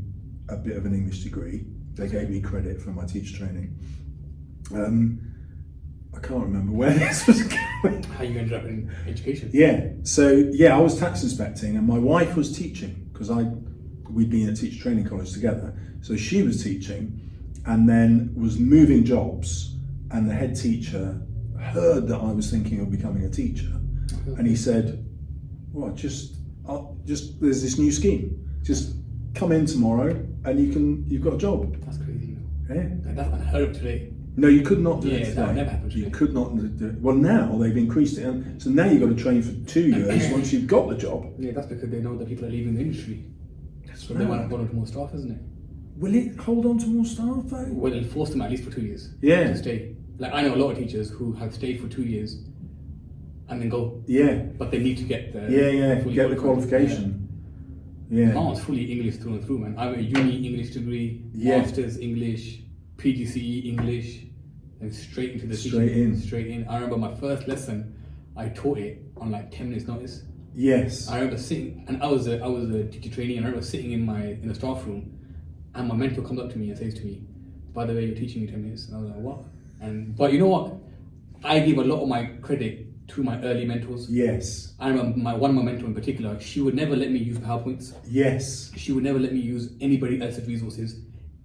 a bit of an English degree. They gave me credit for my teacher training. I can't remember where this was going. How you ended up in education. Yeah, so yeah, I was tax inspecting and my wife was teaching because we'd been at teacher training college together. So she was teaching and then was moving jobs, and the head teacher heard that I was thinking of becoming a teacher, and he said, well, just there's this new scheme, just come in tomorrow and you've got a job. That's crazy, you know. Yeah. That's unheard of today. No, you could not do it Yeah, today. that would never happen You today. could not do it. Well, now they've increased it, and so now you've got to train for 2 years once you've got the job. Yeah, that's because they know that people are leaving the industry. So they right. want to hold on to more staff, isn't it? Will it hold on to more staff though? Well, they'll force them at least for 2 years. Yeah. To stay. Like, I know a lot of teachers who have stayed for 2 years and then go. Yeah, But they need to get the fully get the qualified. qualification. Yeah. Yeah, Mine was fully English through and through, man. I went uni English degree, Yeah. masters English, PGCE English, and straight into the Straight teaching. in. Straight in. I remember my first lesson, I taught it on like 10 minutes notice. yes, I remember sitting, and I was a teacher trainee, and I remember sitting in the staff room, and my mentor comes up to me and says to me, "By the way, you're teaching me 10 minutes." And I was like, "What?" But you know what? I give a lot of my credit to my early mentors. yes, I remember one of my mentor in particular. She would never let me use PowerPoints. yes, She would never let me use anybody else's resources.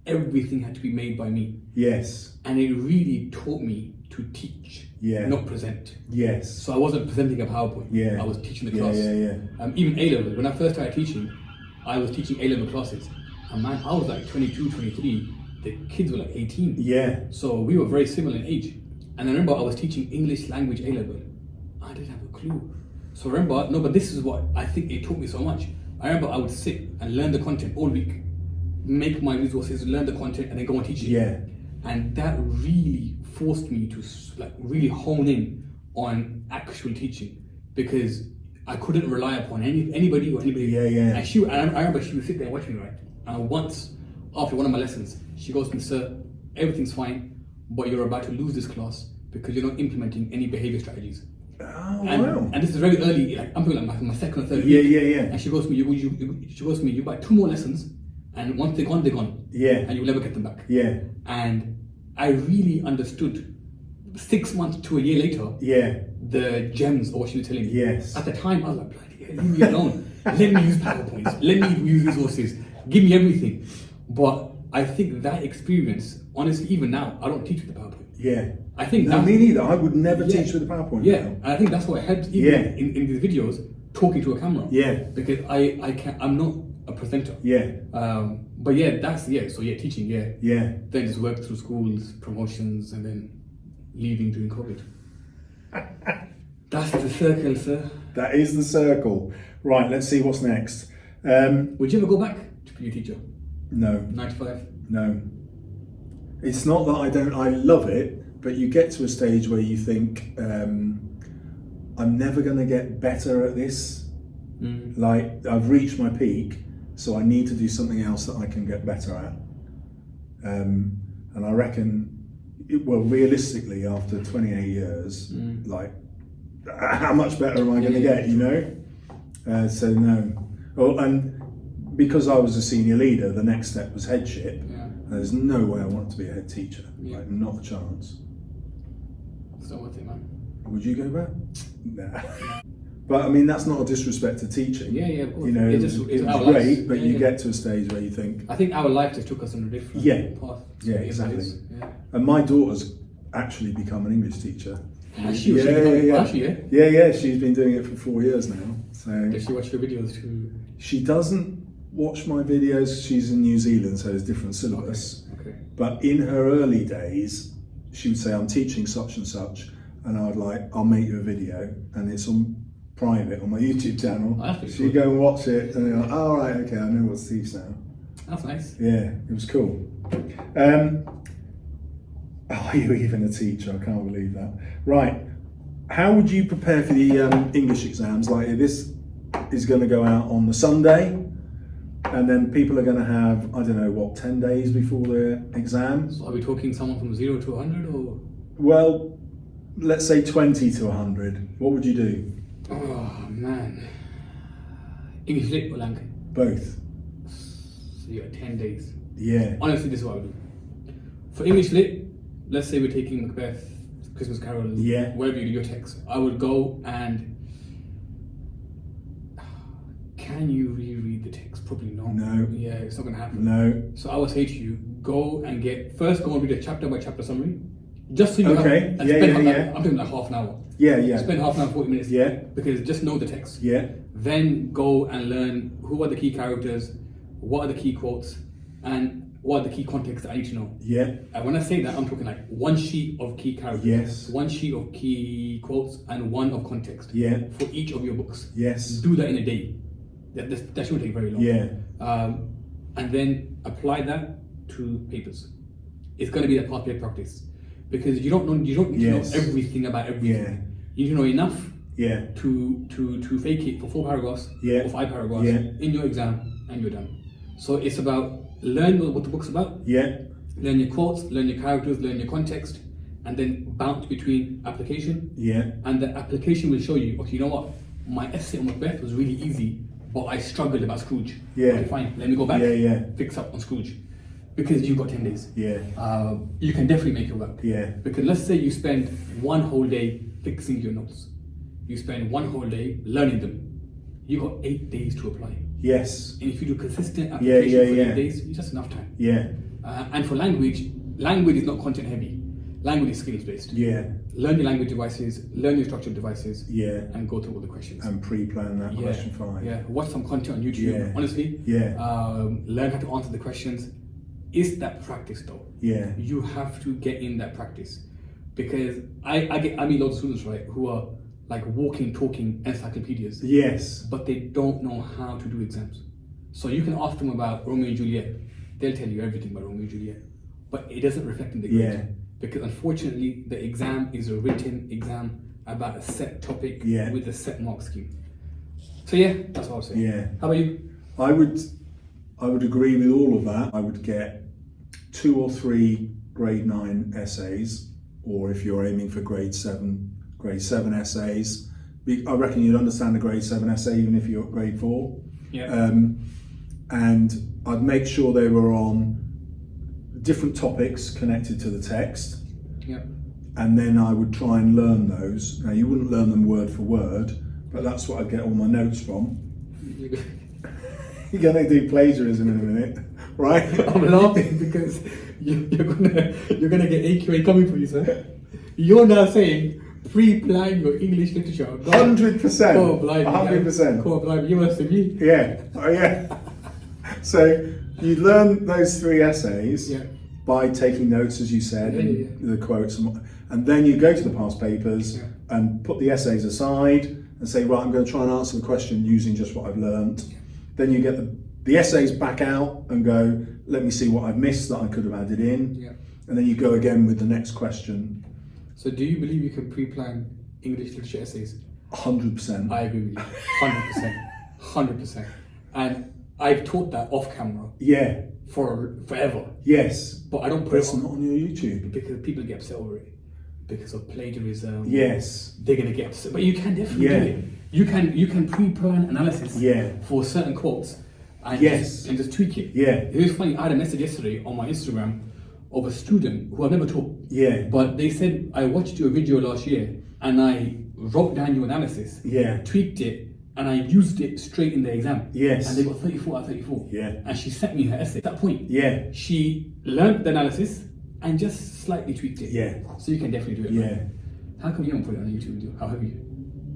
Everything had to be made by me, yes, and it really taught me to teach, Yeah. not present. yes. So I wasn't presenting a PowerPoint. Yeah. I was teaching the Yeah, class. yeah. Even A level. When I first started teaching, I was teaching A level classes, and man, I was like 22, 23. The kids were like 18. Yeah, So we were very similar in age. And I remember I was teaching English language A level. I didn't have a clue. So remember, no, but this is what I think it taught me so much. I remember I would sit and learn the content all week, make my resources, learn the content, and then go and teach it. Yeah. And that really forced me to like really hone in on actual teaching, because I couldn't rely upon anybody. Yeah. And I remember she would sit there and watch me, right? And once, after one of my lessons, she goes to me, "Sir, everything's fine, but you're about to lose this class because you're not implementing any behavior strategies." Oh, And this is very early, like I'm talking like my second or third Yeah, week. yeah. And she goes to me, you got 2 more lessons, and once they're gone. Yeah. And you'll never get them back. Yeah. And I really understood 6 months to a year later Yeah. the gems of what she was telling me. Yes. At the time, I was like, bloody hell, leave me alone. Let me use PowerPoints. Let me use resources. Give me everything. But I think that experience, honestly, even now, I don't teach with the PowerPoint. Yeah. I think No, that's, me neither. I would never Yeah. teach with a PowerPoint. yeah, now. and I think that's what helps even Yeah. in these videos, talking to a camera. Yeah. Because I'm not a presenter. Yeah. But yeah, so teaching, yeah. Yeah. Then just work through schools, promotions, and then leaving during COVID. That's the circle, sir. That is the circle. Right, let's see what's next. Would you ever go back to be a teacher? No, 9 to 5? no. It's not that I love it, but you get to a stage where you think, I'm never going to get better at this. Like, I've reached my peak, so I need to do something else that I can get better at. And I reckon, realistically, after 28 years, like, how much better am I going to get, you know? So no. Oh, and because I was a senior leader, the next step was headship. Yeah. There's no way I want to be a head teacher. Yeah. Like, not a chance. It's not worth it, man. Would you go back? Nah. But I mean, that's not a disrespect to teaching. Yeah, of course. You know, it it's was our great, lives. but Yeah, you yeah. get to a stage where you think, I think our life just took us on a different Yeah. path. Yeah, It is what it exactly. is. Yeah. and my daughter's actually become an English teacher. Has she? Has she, yeah? Yeah, she's been doing it for 4 years now. So Does she watch your videos too? she doesn't watch my videos. She's in New Zealand, so it's different syllabus. Okay. But in her early days, she would say, "I'm teaching such and such," and I'll make you a video, and it's on private on my YouTube channel. Oh, that's pretty She'd cool. go and watch it, and they're like, "Oh, right, okay, I know what to teach now." That's nice. Yeah, it was cool. Are you even a teacher? I can't believe that. Right, how would you prepare for the English exams? Like, this is going to go out on the Sunday, and then people are going to have, 10 days before their exams? So are we talking someone from 0 to 100 or? Well, let's say 20 to 100. What would you do? Oh man. English lit or lang? Both. So you got 10 days. Yeah. Honestly, this is what I would do. For English lit, let's say we're taking Macbeth, Christmas Carol, Yeah. wherever you do your text, I would go and. Can you reread the text? Probably not. No. Yeah, it's not going to happen. No. So I would say to you, go and read a chapter by chapter summary. Just so you Okay. have, and Yeah, spend yeah. I'm doing like half an hour. Yeah. Spend half an hour, 40 minutes. Yeah. Because just know the text. Yeah. Then go and learn who are the key characters, what are the key quotes, and what are the key contexts that I need to know. Yeah. And when I say that, I'm talking like one sheet of key characters, Yes. one sheet of key quotes, and one of context Yeah. for each of your books. Yes. Do that in a day. That shouldn't take very long. Yeah. And then apply that to papers. It's going to be that part of practice, because you don't need Yes. to know everything about everything. Yeah. You need to know enough Yeah. to fake it for 4 paragraphs Yeah. or 5 paragraphs Yeah. in your exam, and you're done. So it's about learn what the book's about, Yeah. learn your quotes, learn your characters, learn your context, and then bounce between application. Yeah. And the application will show you, okay, you know what, my essay on Macbeth was really easy, but I struggled about Scrooge. Yeah. Okay, fine, let me go back, Yeah. fix up on Scrooge. Because you've got 10 days. Yeah. You can definitely make it work. Yeah. Because let's say you spend one whole day fixing your notes. You spend one whole day learning them. You got 8 days to apply. Yes. And if you do consistent application for yeah. 8 days, it's just enough time. Yeah. And for language is not content heavy. Language is skills based. Yeah. Learn your language devices, learn your structured devices, Yeah. and go through all the questions. And pre-plan that question 5. Yeah, watch some content on YouTube. Yeah. Honestly, Yeah. Learn how to answer the questions. It's that practice though. Yeah. You have to get in that practice, because I meet lots of students, right, who are like walking, talking encyclopedias, Yes. but they don't know how to do exams. So you can ask them about Romeo and Juliet, they'll tell you everything about Romeo and Juliet, but it doesn't reflect in the grade. Yeah. Because unfortunately, the exam is a written exam about a set topic Yeah. with a set mark scheme. So yeah, that's what I was saying. Yeah. How about you? I would agree with all of that. I would get 2 or 3 grade 9 essays, or if you're aiming for grade 7 essays. I reckon you'd understand a grade 7 essay even if you're at grade 4. Yeah. And I'd make sure they were on different topics connected to the text. Yeah. And then I would try and learn those. Now you wouldn't learn them word for word, but that's what I'd get all my notes from. You're gonna do plagiarism in a minute, right? I'm laughing because you're gonna get AQA coming for you, sir. You're now saying pre-plan your English literature. 100%. Oh, blimey. 100%. Oh, blimey, you must have me. Yeah. Oh, yeah. So you learn those 3 essays Yeah. by taking notes, as you said, Yeah. the quotes, and then you go to the past papers Yeah. and put the essays aside and say, right, I'm going to try and answer the question using just what I've learned. Then you get the essays back out and go, let me see what I've missed that I could have added in. Yeah. And then you go again with the next question. So do you believe you can pre-plan English literature essays? 100%. I agree with you. 100%. 100%. And I've taught that off camera Yeah. for forever. Yes. But I don't But put it's it on not on your YouTube. because people get upset over it. Because of plagiarism. Yes. They're gonna get upset. But you can definitely Yeah. do it. You can pre-plan analysis Yeah. for certain quotes and Yes. just tweak it. Yeah. It was funny, I had a message yesterday on my Instagram of a student who I've never taught. Yeah. But they said, I watched your video last year and I wrote down your analysis, Yeah. tweaked it, and I used it straight in the exam. Yes. And they got 34 out of 34. Yeah. And she sent me her essay. At that point, Yeah. she learned the analysis and just slightly tweaked it. Yeah. So you can definitely do it. Yeah. Right? How come you don't put it on a YouTube video? How have you?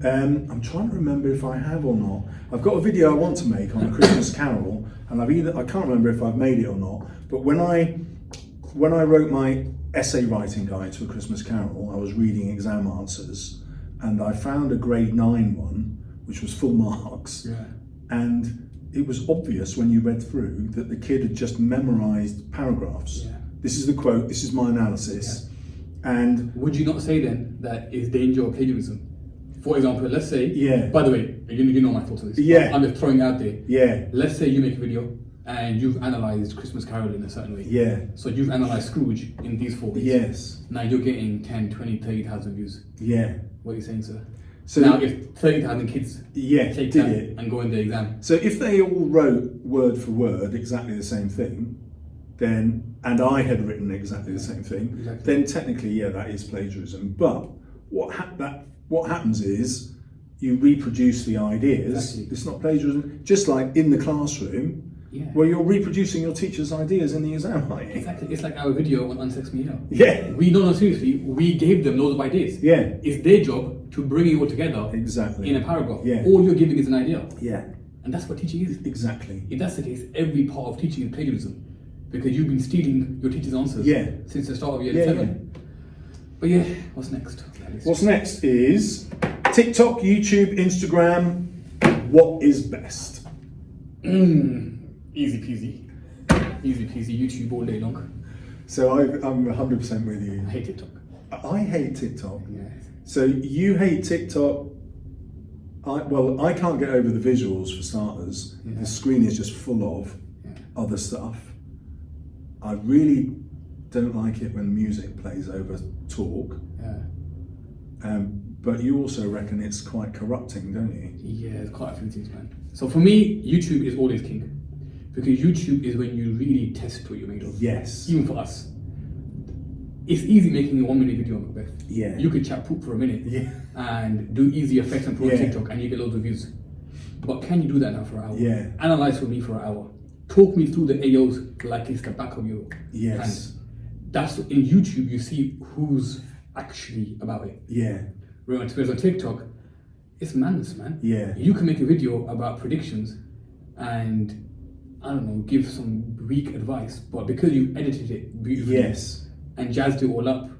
I'm trying to remember if I have or not. I've got a video I want to make on a Christmas Carol, and I can't remember if I've made it or not. But when I wrote my essay writing guide to a Christmas Carol, I was reading exam answers, and I found a grade 9 one, which was full marks, Yeah. and it was obvious when you read through that the kid had just memorised paragraphs. Yeah. This is the quote. This is my analysis, and Would you not say then that is danger of plagiarism? For example, let's say, Yeah. by the way, you know my thoughts on this. Yeah. I'm just throwing it out there. yeah, Let's say you make a video and you've analysed Christmas Carol in a certain way. yeah, So you've analysed Scrooge in these 4 ways. yes, Now you're getting 10, 20, 30,000 views. yeah. What are you saying, sir? So Now if 30,000 kids yeah, take did that it. and go in the exam, So if they all wrote word for word exactly the same thing, then, and I had written exactly the same thing, Exactly. then technically, yeah, that is plagiarism. But what happens is you reproduce the ideas. Exactly. It's not plagiarism. Just like in the classroom, yeah. where you're reproducing your teacher's ideas in the exam, aren't you? Exactly. It's like our video on Unsexed Media. Yeah, We don't know seriously, we gave them loads of ideas. yeah, It's their job to bring it all together exactly. in a paragraph. Yeah. All you're giving is an idea. Yeah, And that's what teaching is. exactly. If that's the case, every part of teaching is plagiarism. Because you've been stealing your teacher's answers Yeah. since the start of year Yeah, 7. But yeah, what's next? What's next is TikTok, YouTube, Instagram. What is best? Easy peasy. Easy peasy, YouTube all day long. So I'm 100% with you. I hate TikTok. I hate TikTok. Yeah. So you hate TikTok. I can't get over the visuals for starters. Yeah. The screen is just full of Yeah. other stuff. I really don't like it when music plays over talk. Yeah. But you also reckon it's quite corrupting, don't you? Yeah, there's quite a few things, man. So for me, YouTube is always king. Because YouTube is when you really test what you're made of. Yes. Even for us. It's easy making a 1-minute video on Macbeth. Yeah. You could chat poop for a minute Yeah. and do easy effects and put on Yeah. TikTok and you get loads of views. But can you do that now for an hour? Yeah. Analyze for me for an hour. Talk me through the AOs like it's the back of your Yes. hand. That's in YouTube you see who's actually about it. Yeah. Whereas on TikTok, it's madness, man. Yeah. You can make a video about predictions and I don't know, give some weak advice, but because you edited it beautifully Yes. and jazzed it all up,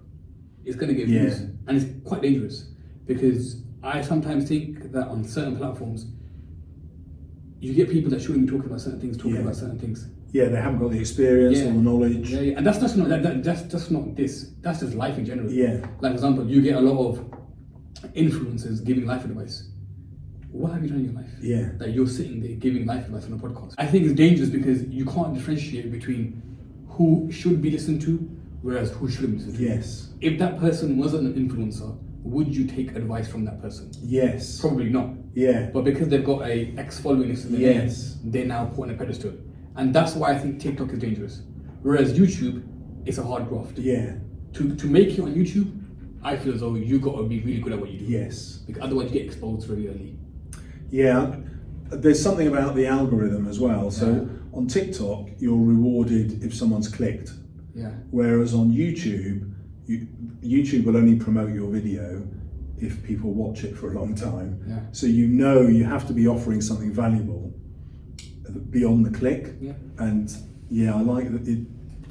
it's gonna get Yeah. views. And it's quite dangerous because I sometimes think that on certain platforms, you get people that shouldn't be talking about certain things, talking about certain things. Yeah, they haven't got the experience or the knowledge. Yeah, and that's just not that's just not this. That's just life in general. Yeah. Like for example, you get a lot of influencers giving life advice. What have you done in your life? Yeah. That you're sitting there giving life advice on a podcast. I think it's dangerous because you can't differentiate between who should be listened to, whereas who shouldn't be listened to. Yes. If that person wasn't an influencer, would you take advice from that person? Yes. Probably not. Yeah. But because they've got a X following list in their name, they're now put on a pedestal. And that's why I think TikTok is dangerous. Whereas YouTube, it's a hard graft. Yeah. To make it on YouTube, I feel as though you got to be really good at what you do. Yes. Because otherwise you get exposed very early. Yeah. There's something about the algorithm as well. So on TikTok, you're rewarded if someone's clicked. Yeah. Whereas on YouTube, YouTube will only promote your video if people watch it for a long time. Yeah. So you have to be offering something valuable beyond the click. Yeah. And yeah, I like that it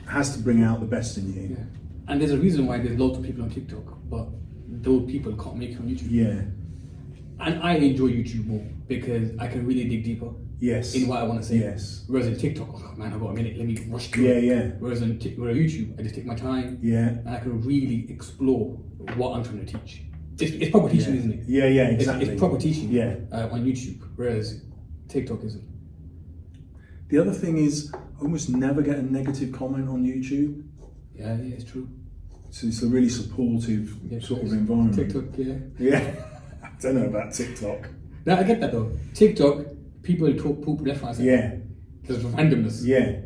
has to bring out the best in you. Yeah. And there's a reason why there's lots of people on TikTok, but those people can't make it on YouTube. Yeah. And I enjoy YouTube more because I can really dig deeper Yes. in what I want to say. Yes. Whereas in TikTok, oh man, I've got a minute, let me rush through Yeah, it. yeah. Whereas on YouTube, I just take my time Yeah. and I can really explore what I'm trying to teach. It's proper teaching, isn't it? Yeah, yeah, exactly. It's proper teaching Yeah. On YouTube, whereas TikTok isn't. The other thing is, I almost never get a negative comment on YouTube. Yeah, it's true. So it's a really supportive sort of environment. TikTok, yeah. Yeah. I don't know about TikTok. No, I get that though. TikTok, people talk poop left, right, center. Yeah. There's randomness. Yeah.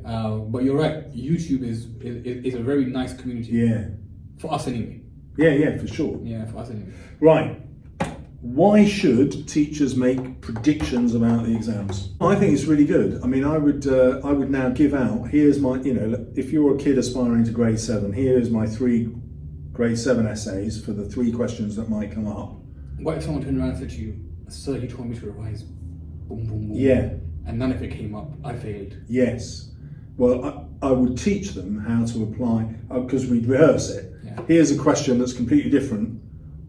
But you're right. YouTube is a very nice community. Yeah. For us anyway. Yeah, yeah, for sure. Yeah, for us anyway. Right. Why should teachers make predictions about the exams? I think it's really good. I mean, I would now give out, here's my, if you're a kid aspiring to grade 7, here's my 3 grade 7 essays for the 3 questions that might come up. What if someone turned around and said to you, sir, you told me to revise, boom, boom, boom. Yeah. And none of it came up, I failed. Yes. Well, I would teach them how to apply, because we'd rehearse it. Yeah. Here's a question that's completely different.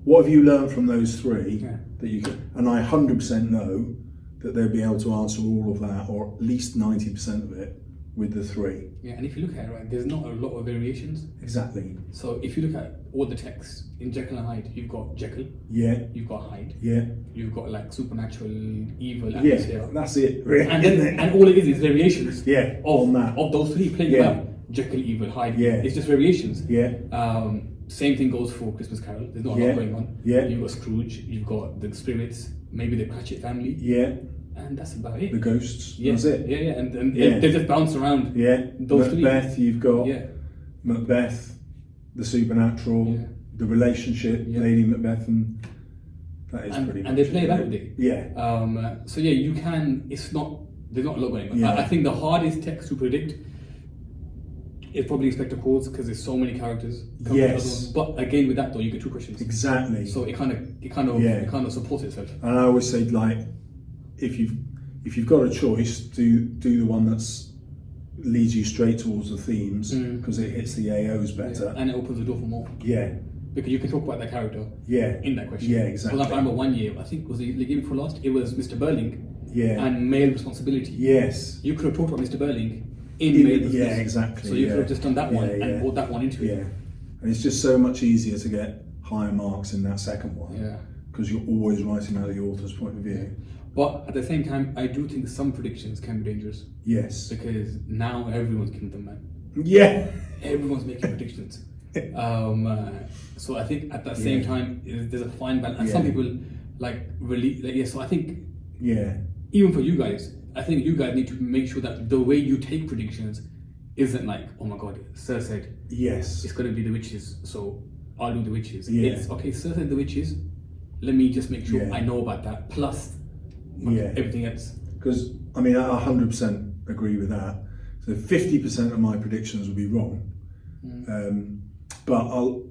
What have you learned from those 3 Yeah. that you can? And I 100% know that they'll be able to answer all of that, or at least 90% of it, with the 3. Yeah, and if you look at it, right, there's not a lot of variations. Exactly. So if you look at all the texts in Jekyll and Hyde, you've got Jekyll, Yeah. you've got Hyde, Yeah. you've got like supernatural, evil, Yeah. atmosphere. That's it. Really, And isn't then, it? and all it is variations. Yeah. On that. Of those 3 playing Yeah. about Jekyll, evil, Hyde. Yeah. It's just variations. Yeah. Same thing goes for Christmas Carol. There's not a Yeah. lot going on. Yeah. You've got Scrooge, you've got the spirits, maybe the Cratchit family, Yeah. and that's about it. The ghosts. Yeah. That's it. Yeah, yeah, and Yeah. they just bounce around. Yeah. Those 3. Macbeth. You've got Yeah. Macbeth, the supernatural, Yeah. the relationship, Yeah. Lady Macbeth, and that is pretty much. And they play it. about with it. Yeah. So yeah, you can. It's not. There's not a lot going on. Yeah. I think the hardest text to predict is probably Inspector Calls because there's so many characters. Yes. But again, with that though, you get 2 questions. Exactly. So it kind of supports itself. And I always say, like, if you've got a choice, do the one that's leads you straight towards the themes because it hits the AOs better. Yeah. And it opens the door for more. Yeah. Because you can talk about that character Yeah. in that question. Yeah, exactly. For example, I remember one year, I think was the year before last, it was Mr. Burling Yeah. and male responsibility. Yes. You could have talked about Mr. Burling in male responsibility. Yeah, exactly. So you could have just done that one Yeah, and yeah. brought that one into Yeah. it. And it's just so much easier to get higher marks in that second one. Yeah. Because you're always writing out the author's point of view. But at the same time, I do think some predictions can be dangerous Yes. because now everyone's Kingdom Man. Yeah. Everyone's making predictions. So I think at the same time, there's a fine balance. And some Yeah. people really, so I think Yeah. even for you guys, I think you guys need to make sure that the way you take predictions isn't like, oh my god, Sir said Yes. it's going to be the witches, so I'll do the witches. Yeah. It's okay, Sir said the witches, let me just make sure Yeah. I know about that, plus Yeah. everything else. Because, I mean, I 100% agree with that. So 50% of my predictions will be wrong. But I'll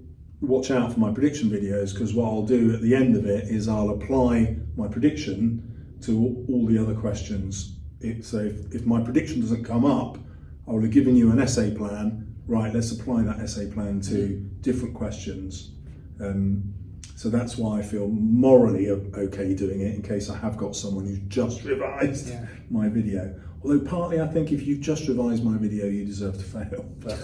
watch out for my prediction videos because what I'll do at the end of it is I'll apply my prediction to all the other questions. If my prediction doesn't come up, I will have given you an essay plan. Right, let's apply that essay plan to different questions. So that's why I feel morally okay doing it, in case I have got someone who's just revised my video. Although partly I think if you've just revised my video, you deserve to fail. But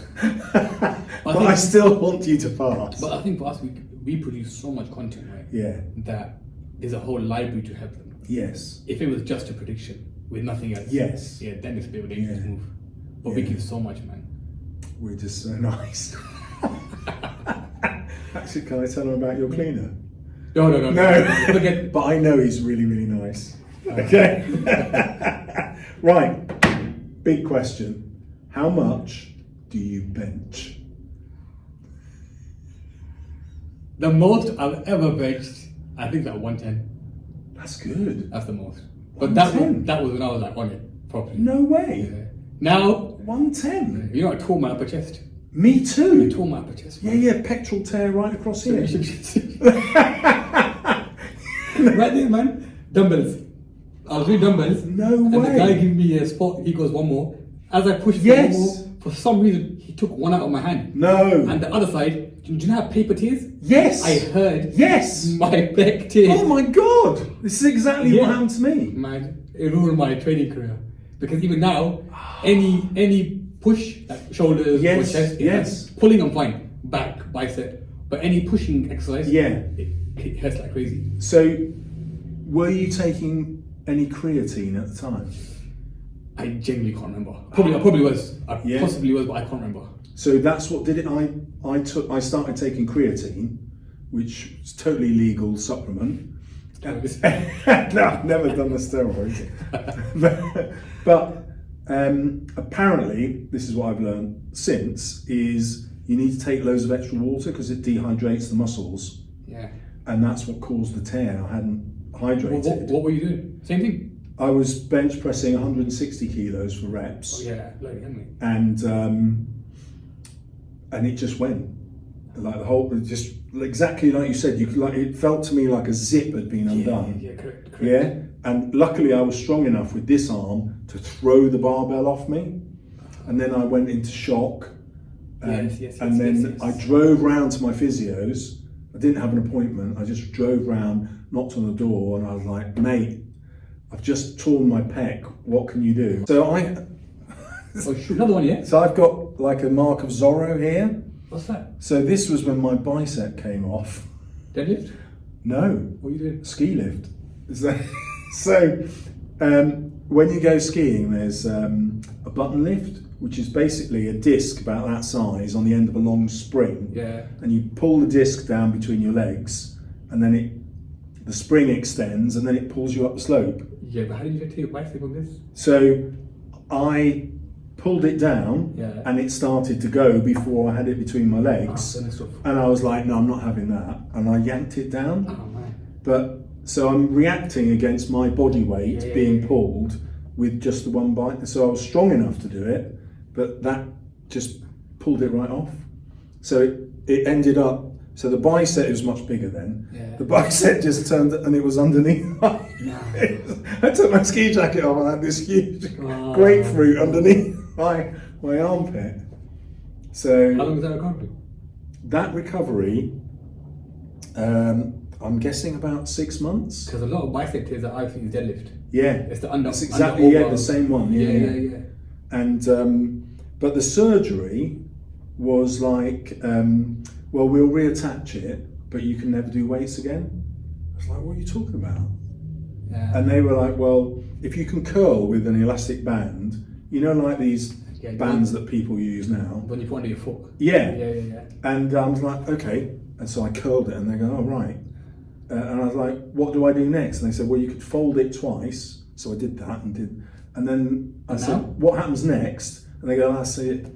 I still want you to pass. But I think for us, we produce so much content, right? Yeah. That there's a whole library to help them. Yes. If it was just a prediction with nothing else, yes. Yeah, then it's a bit of a dangerous move. But we give so much, man. We're just so nice. Actually, can I tell them about your cleaner? No. But I know he's really, really nice. Okay. Right. Big question. How much do you bench? The most I've ever benched, I think, like 110. That's good. That's the most. But that was when I was like on it properly. No way. Yeah. Now 110. You know, I tore my upper chest. Me too. I tore my upper chest. Yeah, pectoral tear right across here. Right there, man. Dumbbells. I was doing dumbbells. No and way. And the guy gave me a spot. He goes, one more. As I pushed for one more, for some reason, he took one out of my hand. No. And the other side, do you know how paper tears? Yes. I heard. Yes. My back tears. Oh my God. This is exactly what happened to me. Man, it ruined my training career. Because even now, any push, like shoulders or chest, pulling I'm fine. Back, bicep. But any pushing exercise, it hurts like crazy. So, were you taking any creatine at the time? I genuinely can't remember. I probably was. I possibly was, but I can't remember. So that's what did it. I started taking creatine, which is totally legal supplement. No, I've never done the steroids. but apparently, this is what I've learned since, is you need to take loads of extra water because it dehydrates the muscles. Yeah. And that's what caused the tear. I hadn't hydrated. What were you doing? Same thing? I was bench pressing 160 kilos for reps. Oh yeah, bloody hell, mate. And it just went. Like the whole, just exactly like you said, it felt to me like a zip had been undone. Yeah, correct. Yeah, and luckily I was strong enough with this arm to throw the barbell off me, and then I went into shock. And then I drove round to my physios. I didn't have an appointment. I just drove round, knocked on the door, and I was like, "Mate, I've just torn my pec. What can you do?" So another one, yeah. So I've got like a mark of Zorro here. What's that? So this was when my bicep came off. Deadlift? No. What are you doing? Ski lift. So when you go skiing, there's a button lift, which is basically a disc about that size on the end of a long spring. Yeah. And you pull the disc down between your legs, and then the spring extends, and then it pulls you up the slope. Yeah, but how did you get to your bicep on this? So I pulled it down, and it started to go before I had it between my legs. And I was like, no, I'm not having that. And I yanked it down. Oh, man. But so I'm reacting against my body weight being pulled with just the one bite. So I was strong enough to do it, but that just pulled it right off. So it ended up, so the bicep was much bigger then. Yeah. The bicep just turned and it was underneath. I took my ski jacket off and I had this huge grapefruit underneath my armpit. So how long was that recovery? That recovery, I'm guessing about 6 months. Because a lot of bicep tears that I think is deadlift. Yeah, it's the under. That's exactly the same one. Yeah. And but the surgery was like, well, we'll reattach it, but you can never do weights again. I was like, what are you talking about? Yeah. And they were like, well, if you can curl with an elastic band, you know, like these bands that people use now. When you put under your foot. Yeah. And I was like, okay. And so I curled it, and they go, oh, right. And I was like, what do I do next? And they said, well, you could fold it twice. So I did that and then I said, what happens next? And they go, that's it.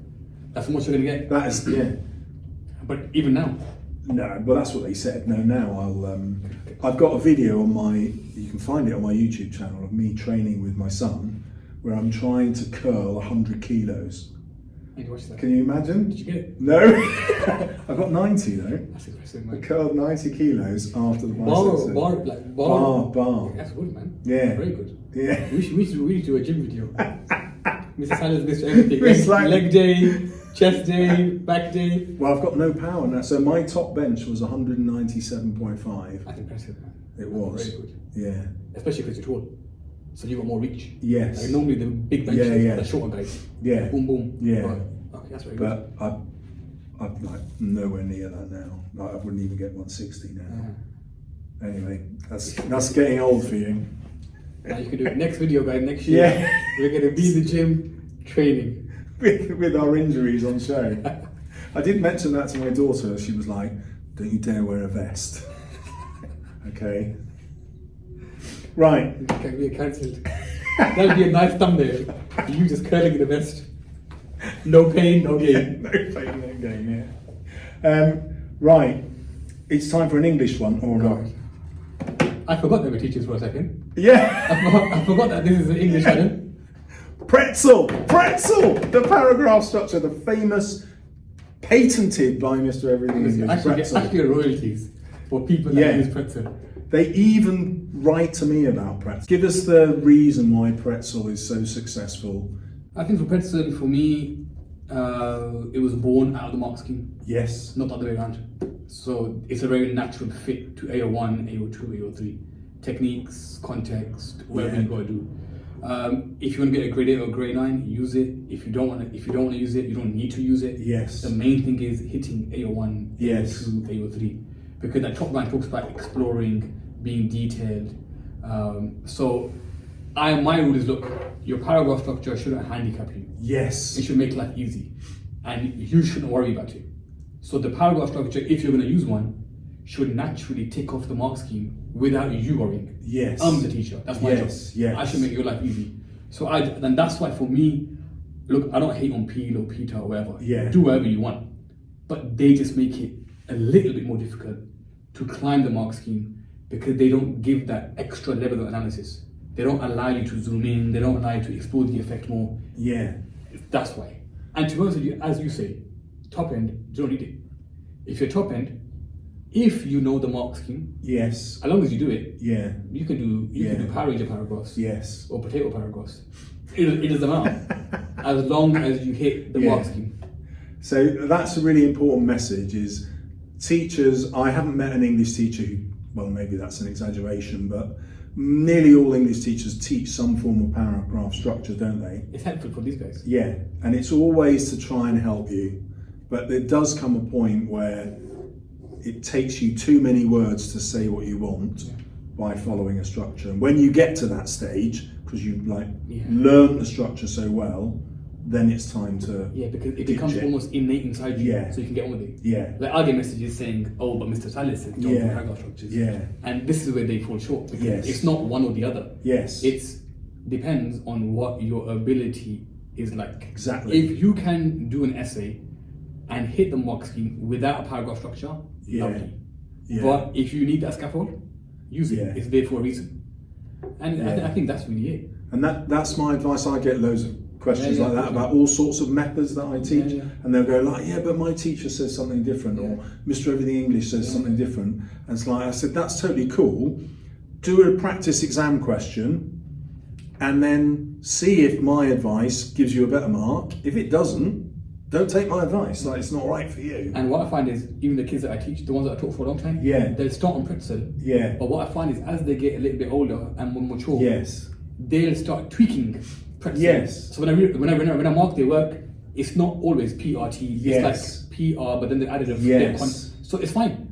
That's how much you're going to get? That is, But even now? No, but that's what they said. No, now I've got a video on you can find it on my YouTube channel of me training with my son, where I'm trying to curl 100 kilos. Can you imagine? Did you get it? No. I got 90 though. That's impressive, man. I curled 90 kilos after the bicep. Bar. That's good, man. Yeah. Very good. Yeah. We should do a gym video. Mr. Salles, Mr. Everything. Leg day. Chest day, back day. Well, I've got no power now. So my top bench was 197.5. That's impressive, man. It was. Very good. Yeah. Especially because you're tall. So you got more reach. Yes. Like normally the big benches Yeah. are the shorter guys. Yeah. Boom, boom. Yeah. Right. Okay, that's very good. But I'm like nowhere near that now. Like, I wouldn't even get 160 now. Uh-huh. Anyway, that's getting old for you. Now you can do it. Next video, guys. Next year, Yeah. we're going to be in the gym training. with our injuries on show. I did mention that to my daughter. She was like, "Don't you dare wear a vest." Okay. Right. Okay, we are cancelled. That'd be a nice thumbnail. You just curling in the vest. No pain, no gain. No pain, no gain. Yeah. Right. It's time for an English one, or not? I forgot they were teachers for a second. Yeah. I forgot that this is an English channel. Pretzel, the paragraph structure, the famous, patented by Mr. Everything English, pretzel. Actually, royalties for people that use pretzel. They even write to me about pretzel. Give us the reason why pretzel is so successful. I think for pretzel, for me, it was born out of the mark scheme, Yes. not the other way around. So it's a very natural fit to AO1, AO2, AO3. Techniques, context, whatever you got to do. If you want to get a grade 8 or grade 9, use it. If you don't want to use it, you don't need to use it. Yes. The main thing is hitting AO1, Yes. AO2, AO3, because that top line talks about exploring, being detailed. My rule is, look, your paragraph structure shouldn't handicap you. Yes. It should make life easy, and you shouldn't worry about it. So the paragraph structure, if you're going to use one, should naturally tick off the mark scheme without you worrying. Yes. I'm the teacher. That's my job. Yes. I should make your life easy. And that's why for me, look, I don't hate on Peel or Peter or whatever. Yeah. Do whatever you want, but they just make it a little bit more difficult to climb the mark scheme because they don't give that extra level of analysis. They don't allow you to zoom in. They don't allow you to explore the effect more. Yeah. That's why. And to be honest with you, as you say, top end, you don't need it. If you're top end, if you know the mark scheme, Yes. as long as you do it, Yeah. you can do Power Ranger paragraphs Yes. or potato paragraphs. It doesn't matter as long as you hit the mark scheme. So that's a really important message is teachers, I haven't met an English teacher who, well, maybe that's an exaggeration, but nearly all English teachers teach some form of paragraph structure, don't they? It's helpful for these guys. Yeah, and it's always to try and help you, but there does come a point where it takes you too many words to say what you want by following a structure. And when you get to that stage, because you've learned the structure so well, then it's time to because it becomes almost innate inside you, so you can get on with it. Yeah. Like I'll get messages saying, "Oh, but Mr. Salles said don't do paragraph structures." Yeah. And this is where they fall short because Yes. it's not one or the other. Yes. It's depends on what your ability is like. Exactly. If you can do an essay and hit the mark scheme without a paragraph structure, lovely. Yeah. But if you need that scaffold, use it. Yeah. It's there for a reason. And I think that's really it. And that's my advice. I get loads of questions like that about all sorts of methods that I teach, and they'll go like, "Yeah, but my teacher says something different," or "Mr. Everything English says something different." And it's like I said, that's totally cool. Do a practice exam question, and then see if my advice gives you a better mark. If it doesn't, don't take my advice. Like, it's not right for you. And what I find is, even the kids that I teach, the ones that I taught for a long time, they'll start on pretzel. Yeah. But what I find is, as they get a little bit older and more mature, Yes. they'll start tweaking pretzel. Yes. So when I mark their work, it's not always PRT. Yes. It's like PR, but then they added a Yes. so it's fine.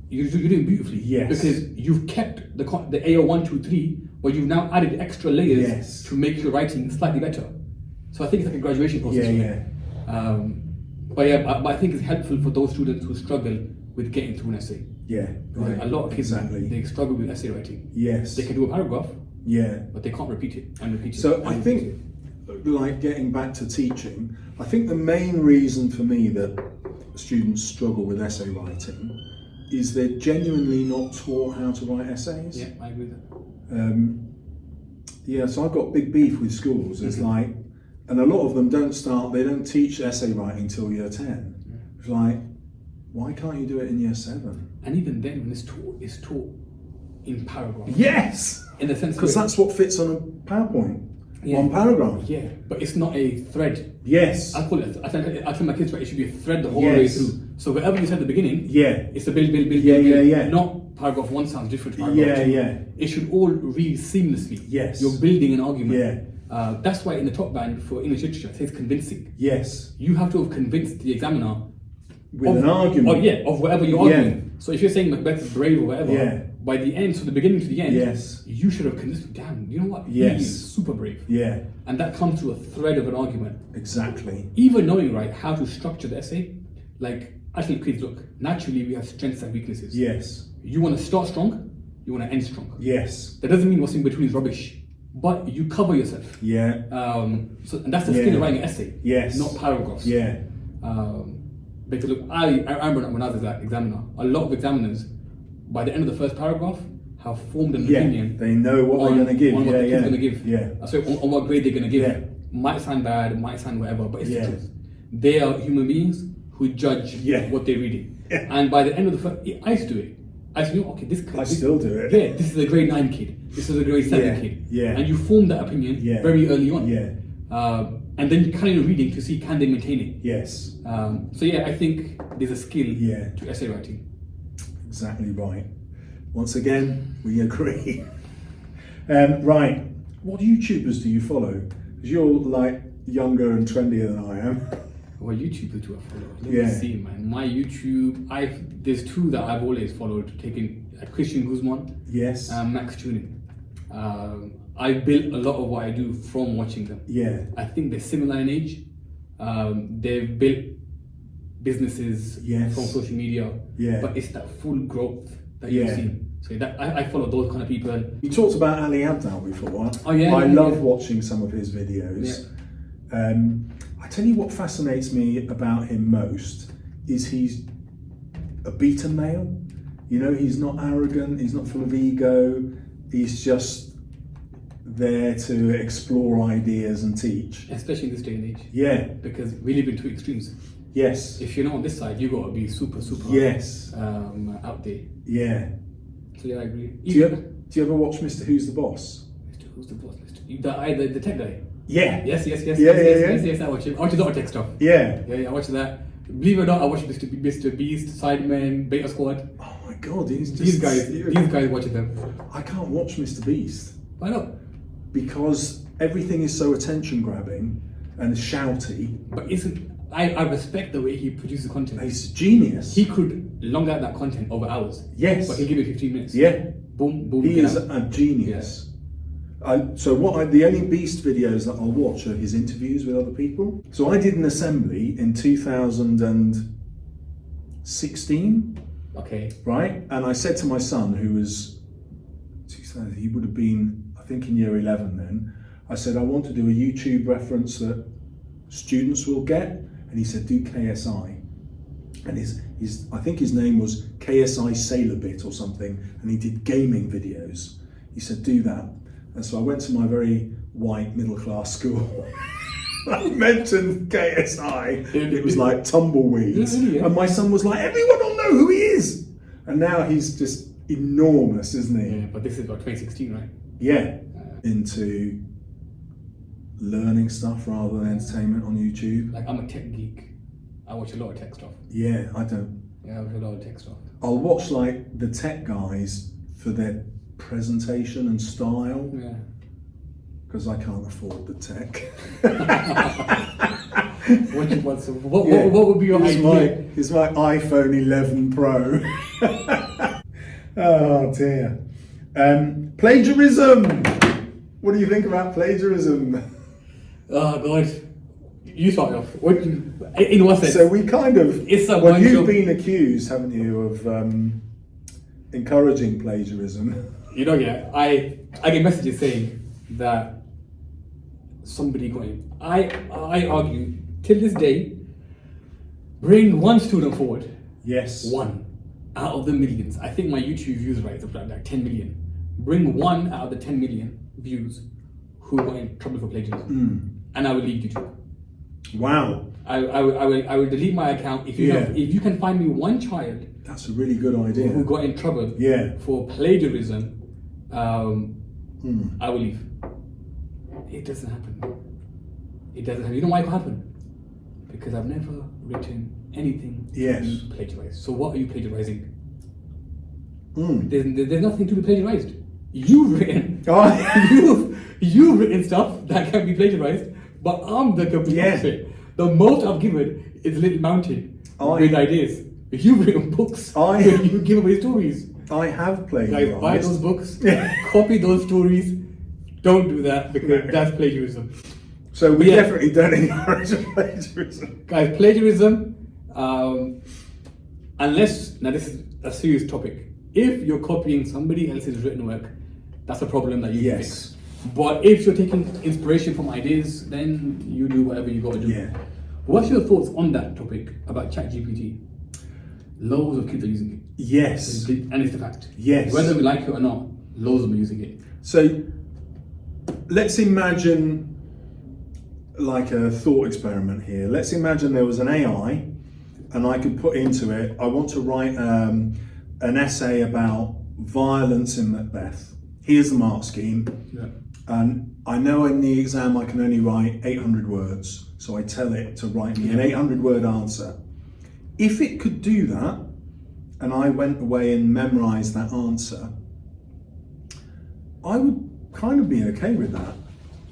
You're doing beautifully. Yes. Because you've kept the AO 1, 2, 3, but you've now added extra layers to make your writing slightly better. So I think it's like a graduation process. But I think it's helpful for those students who struggle with getting through an essay. Yeah. Because a lot of kids, Exactly. they struggle with essay writing. Yes. They can do a paragraph, Yeah. but they can't repeat it and repeat it. So and I repeat think, it. like getting back to teaching, I think the main reason for me that students struggle with essay writing is they're genuinely not taught how to write essays. Yeah, I agree with that. So I've got big beef with schools. It's like, and a lot of them they don't teach essay writing till year 10. It's like, why can't you do it in year 7? And even then, when it's taught in paragraphs. Yes! In the sense Because where- that's what fits on a PowerPoint. One paragraph. Yeah, but it's not a thread. Yes. I call it. I tell my kids, right, it should be a thread the whole way through. So whatever you said at the beginning, it's a build. Yeah. Not paragraph one sounds different to Yeah, paragraph two. yeah. It should all read seamlessly. Yes. You're building an argument. Yeah. That's why in the top band for English literature it says convincing. Yes. You have to have convinced the examiner With an argument. Of whatever you're arguing. So if you're saying Macbeth is brave or whatever, by the end, so the beginning to the end, you should have convinced, damn, you know what? Yes. He is super brave. Yeah. And that comes through a thread of an argument. Exactly. Even knowing, right, how to structure the essay, like, actually, kids, look, naturally we have strengths and weaknesses. Yes. You want to start strong, you want to end strong. Yes. That doesn't mean what's in between is rubbish, but you cover yourself. Yeah. And that's the skill of writing an essay. Yes. Not paragraphs. Yeah. Because look, I remember when I was an examiner, a lot of examiners, by the end of the first paragraph, have formed an opinion. They know what they're going to give. On what the kid's going to give. Yeah. So on what grade they're going to give. Yeah. Might sound bad, might sound whatever, but it's the truth. They are human beings who judge what they're reading. Yeah. And by the end of the first, I used to do it. I used to know, okay, I still do it. Yeah, this is a grade 9 kid. This is a grade 7 kid. Yeah. And you form that opinion very early on. Yeah. And then you carry on reading to see can they maintain it. Yes. So yeah, I think there's a skill to essay writing. Exactly right. Once again, we agree. Right. What YouTubers do you follow? Because you're like younger and trendier than I am. What YouTubers do I follow? Let me see, man. My YouTube, there's two that I've always followed. Christian Guzman. Yes. And Max Tuning. I've built a lot of what I do from watching them. Yeah. I think they're similar in age. They've built businesses from social media. Yeah. But it's that full growth that you've seen. So that I follow those kind of people. You talked about Ali Abdaal before. Oh yeah. I love watching some of his videos. Yeah. I tell you what fascinates me about him most is he's a beta male. You know, he's not arrogant, he's not full of ego, he's just there to explore ideas and teach. Especially in this day and age. Yeah. Because we live in two extremes. Yes. If you're not on this side, you got to be super out there. Yeah. So yeah, I agree. Do you ever watch Mr. Who's the Boss? Mr. Who's the Boss? The tech guy? Yeah. Yes, I watch him. I watch a lot of tech stuff. Yeah. Yeah, I watch that. Believe it or not, I watch Mr. Beast, Sidemen, Beta Squad. Oh my god, these guys watching them. I can't watch Mr. Beast. Why not? Because everything is so attention grabbing and shouty. But I respect the way he produces content. He's a genius. He could long out that content over hours. Yes. But he'll give it 15 minutes. Yeah. Boom, boom. He is a genius. So the only Beast videos that I'll watch are his interviews with other people. So I did an assembly in 2016. Okay. Right? And I said to my son, who was, he would have been, I think in year 11 then, I said, I want to do a YouTube reference that students will get. And he said, do KSI. And I think his name was KSI Sailor Bit or something. And he did gaming videos. He said, do that. And so I went to my very white middle class school. I mentioned KSI. It was like tumbleweeds. And my son was like, everyone will know who he is. And now he's just enormous, isn't he? Yeah, but this is about 2016, right? Yeah. Into learning stuff rather than entertainment on YouTube. Like, I'm a tech geek. I watch a lot of tech stuff. Yeah, I don't. Yeah, I watch a lot of tech stuff. I'll watch like the tech guys for their presentation and style. Yeah. Because I can't afford the tech. What would be your idea? It's my iPhone 11 Pro. Oh dear. Plagiarism. What do you think about plagiarism? Oh God. You start off. In what sense? So we kind of. You've been accused, haven't you, of encouraging plagiarism? You know, yeah. I get messages saying that somebody got in. I argue till this day. Bring one student forward. Yes. One out of the millions. I think my YouTube views right is like 10 million. Bring one out of the 10 million views who got in trouble for plagiarism, and I will leave YouTube. Wow. I will delete my account if you can find me one child. That's a really good idea. Who got in trouble for plagiarism, I will leave. It doesn't happen. It doesn't happen. You know why it can't happen? Because I've never written anything Yes. to be plagiarized. So what are you plagiarizing? Mm. There's nothing to be plagiarized. You've written. Oh. You've written stuff that can be plagiarized, but I'm the complete Yeah. opposite. The most I've given is a little mountain I- with ideas. You've written books. I- where you give away stories. I have played. Guys, buy those books. Copy those stories. Don't do that because that's plagiarism. So we Yeah. definitely don't encourage plagiarism. Guys, plagiarism, unless, now this is a serious topic. If you're copying somebody else's written work, that's a problem that you can Yes. fix. But if you're taking inspiration from ideas, then you do whatever you got to do. Yeah. What's your thoughts on that topic about ChatGPT? Loads of kids are using it. Yes. And it's the fact. Yes. Whether we like it or not, loads of them are using it. So let's imagine like a thought experiment here. Let's imagine there was an AI and I could put into it, I want to write an essay about violence in Macbeth. Here's the mark scheme. Yeah. And I know in the exam I can only write 800 words. So I tell it to write me an 800 word answer. If it could do that, and I went away and memorized that answer, I would kind of be okay with that,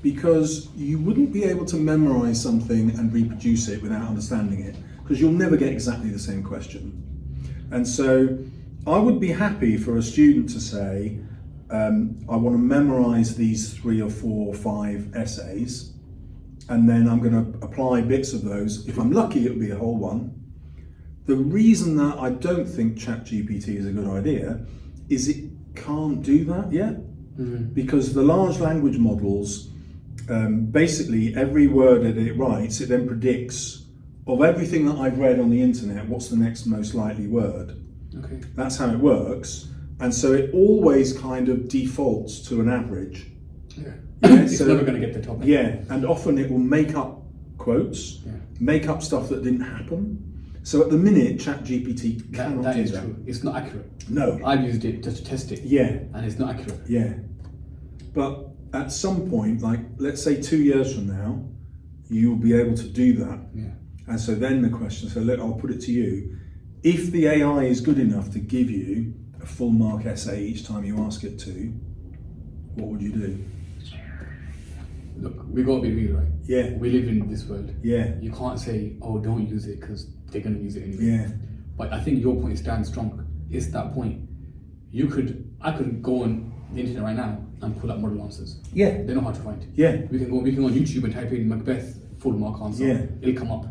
because you wouldn't be able to memorize something and reproduce it without understanding it, because you'll never get exactly the same question. And so I would be happy for a student to say, I want to memorize these 3 or 4 or 5 essays, and then I'm going to apply bits of those. If I'm lucky, it'll be a whole one. The reason that I don't think ChatGPT is a good idea is it can't do that yet. Because the large language models, basically every word that it writes, it then predicts of everything that I've read on the internet, what's the next most likely word. Okay. That's how it works. And so it always kind of defaults to an average. Yeah. Yeah, It's so- never going to get the top. Yeah, and often it will make up quotes, Yeah. make up stuff that didn't happen. So at the minute, ChatGPT cannot That do is that. true. It's not accurate. No. I've used it just to test it. Yeah, And it's not accurate. yeah. But at some point, like let's say 2 years from now, you'll be able to do that. Yeah. And so then the question, so look, I'll put it to you. If the AI is good enough to give you a full mark essay each time you ask it to, what would you do? Look, we got to be real, right? Yeah, We live in this world. yeah, You can't say, oh, don't use it because they're going to use it anyway. yeah, But I think your point stands strong. It's that point. I could go on the internet right now and pull up model answers. yeah, They know how to find. yeah, We can go on YouTube and type in Macbeth full mark answer. Yeah. It'll come up.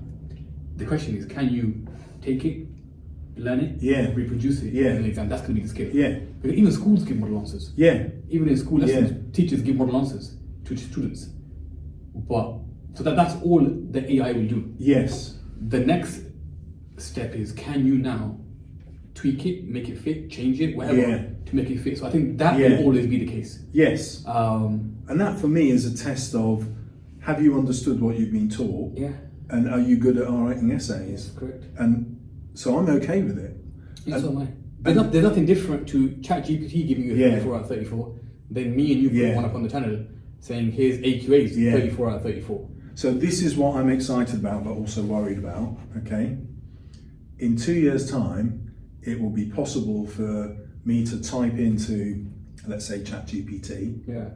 The question is, can you take it, learn it, Yeah. reproduce it Yeah. in an exam? That's going to be the skill. yeah, Because even schools give model answers. yeah, Even in school lessons, Yeah. teachers give model answers to students. But so that's all the AI will do. yes, The next step is, can you now tweak it, make it fit, change it, whatever, Yeah. to make it fit? So I think that Yeah. will always be the case. yes. Um, And that for me is a test of, have you understood what you've been taught? yeah, And are you good at writing essays? correct. And so I'm okay with it. Yeah, so am I. and- There's nothing different to ChatGPT giving you a Yeah. 34 out of 34 than me and you putting Yeah. one up on the channel saying, here's AQAs, Yeah. 34 out of 34. So this is what I'm excited about, but also worried about, okay? In 2 years' time, it will be possible for me to type into, let's say, ChatGPT. Yeah.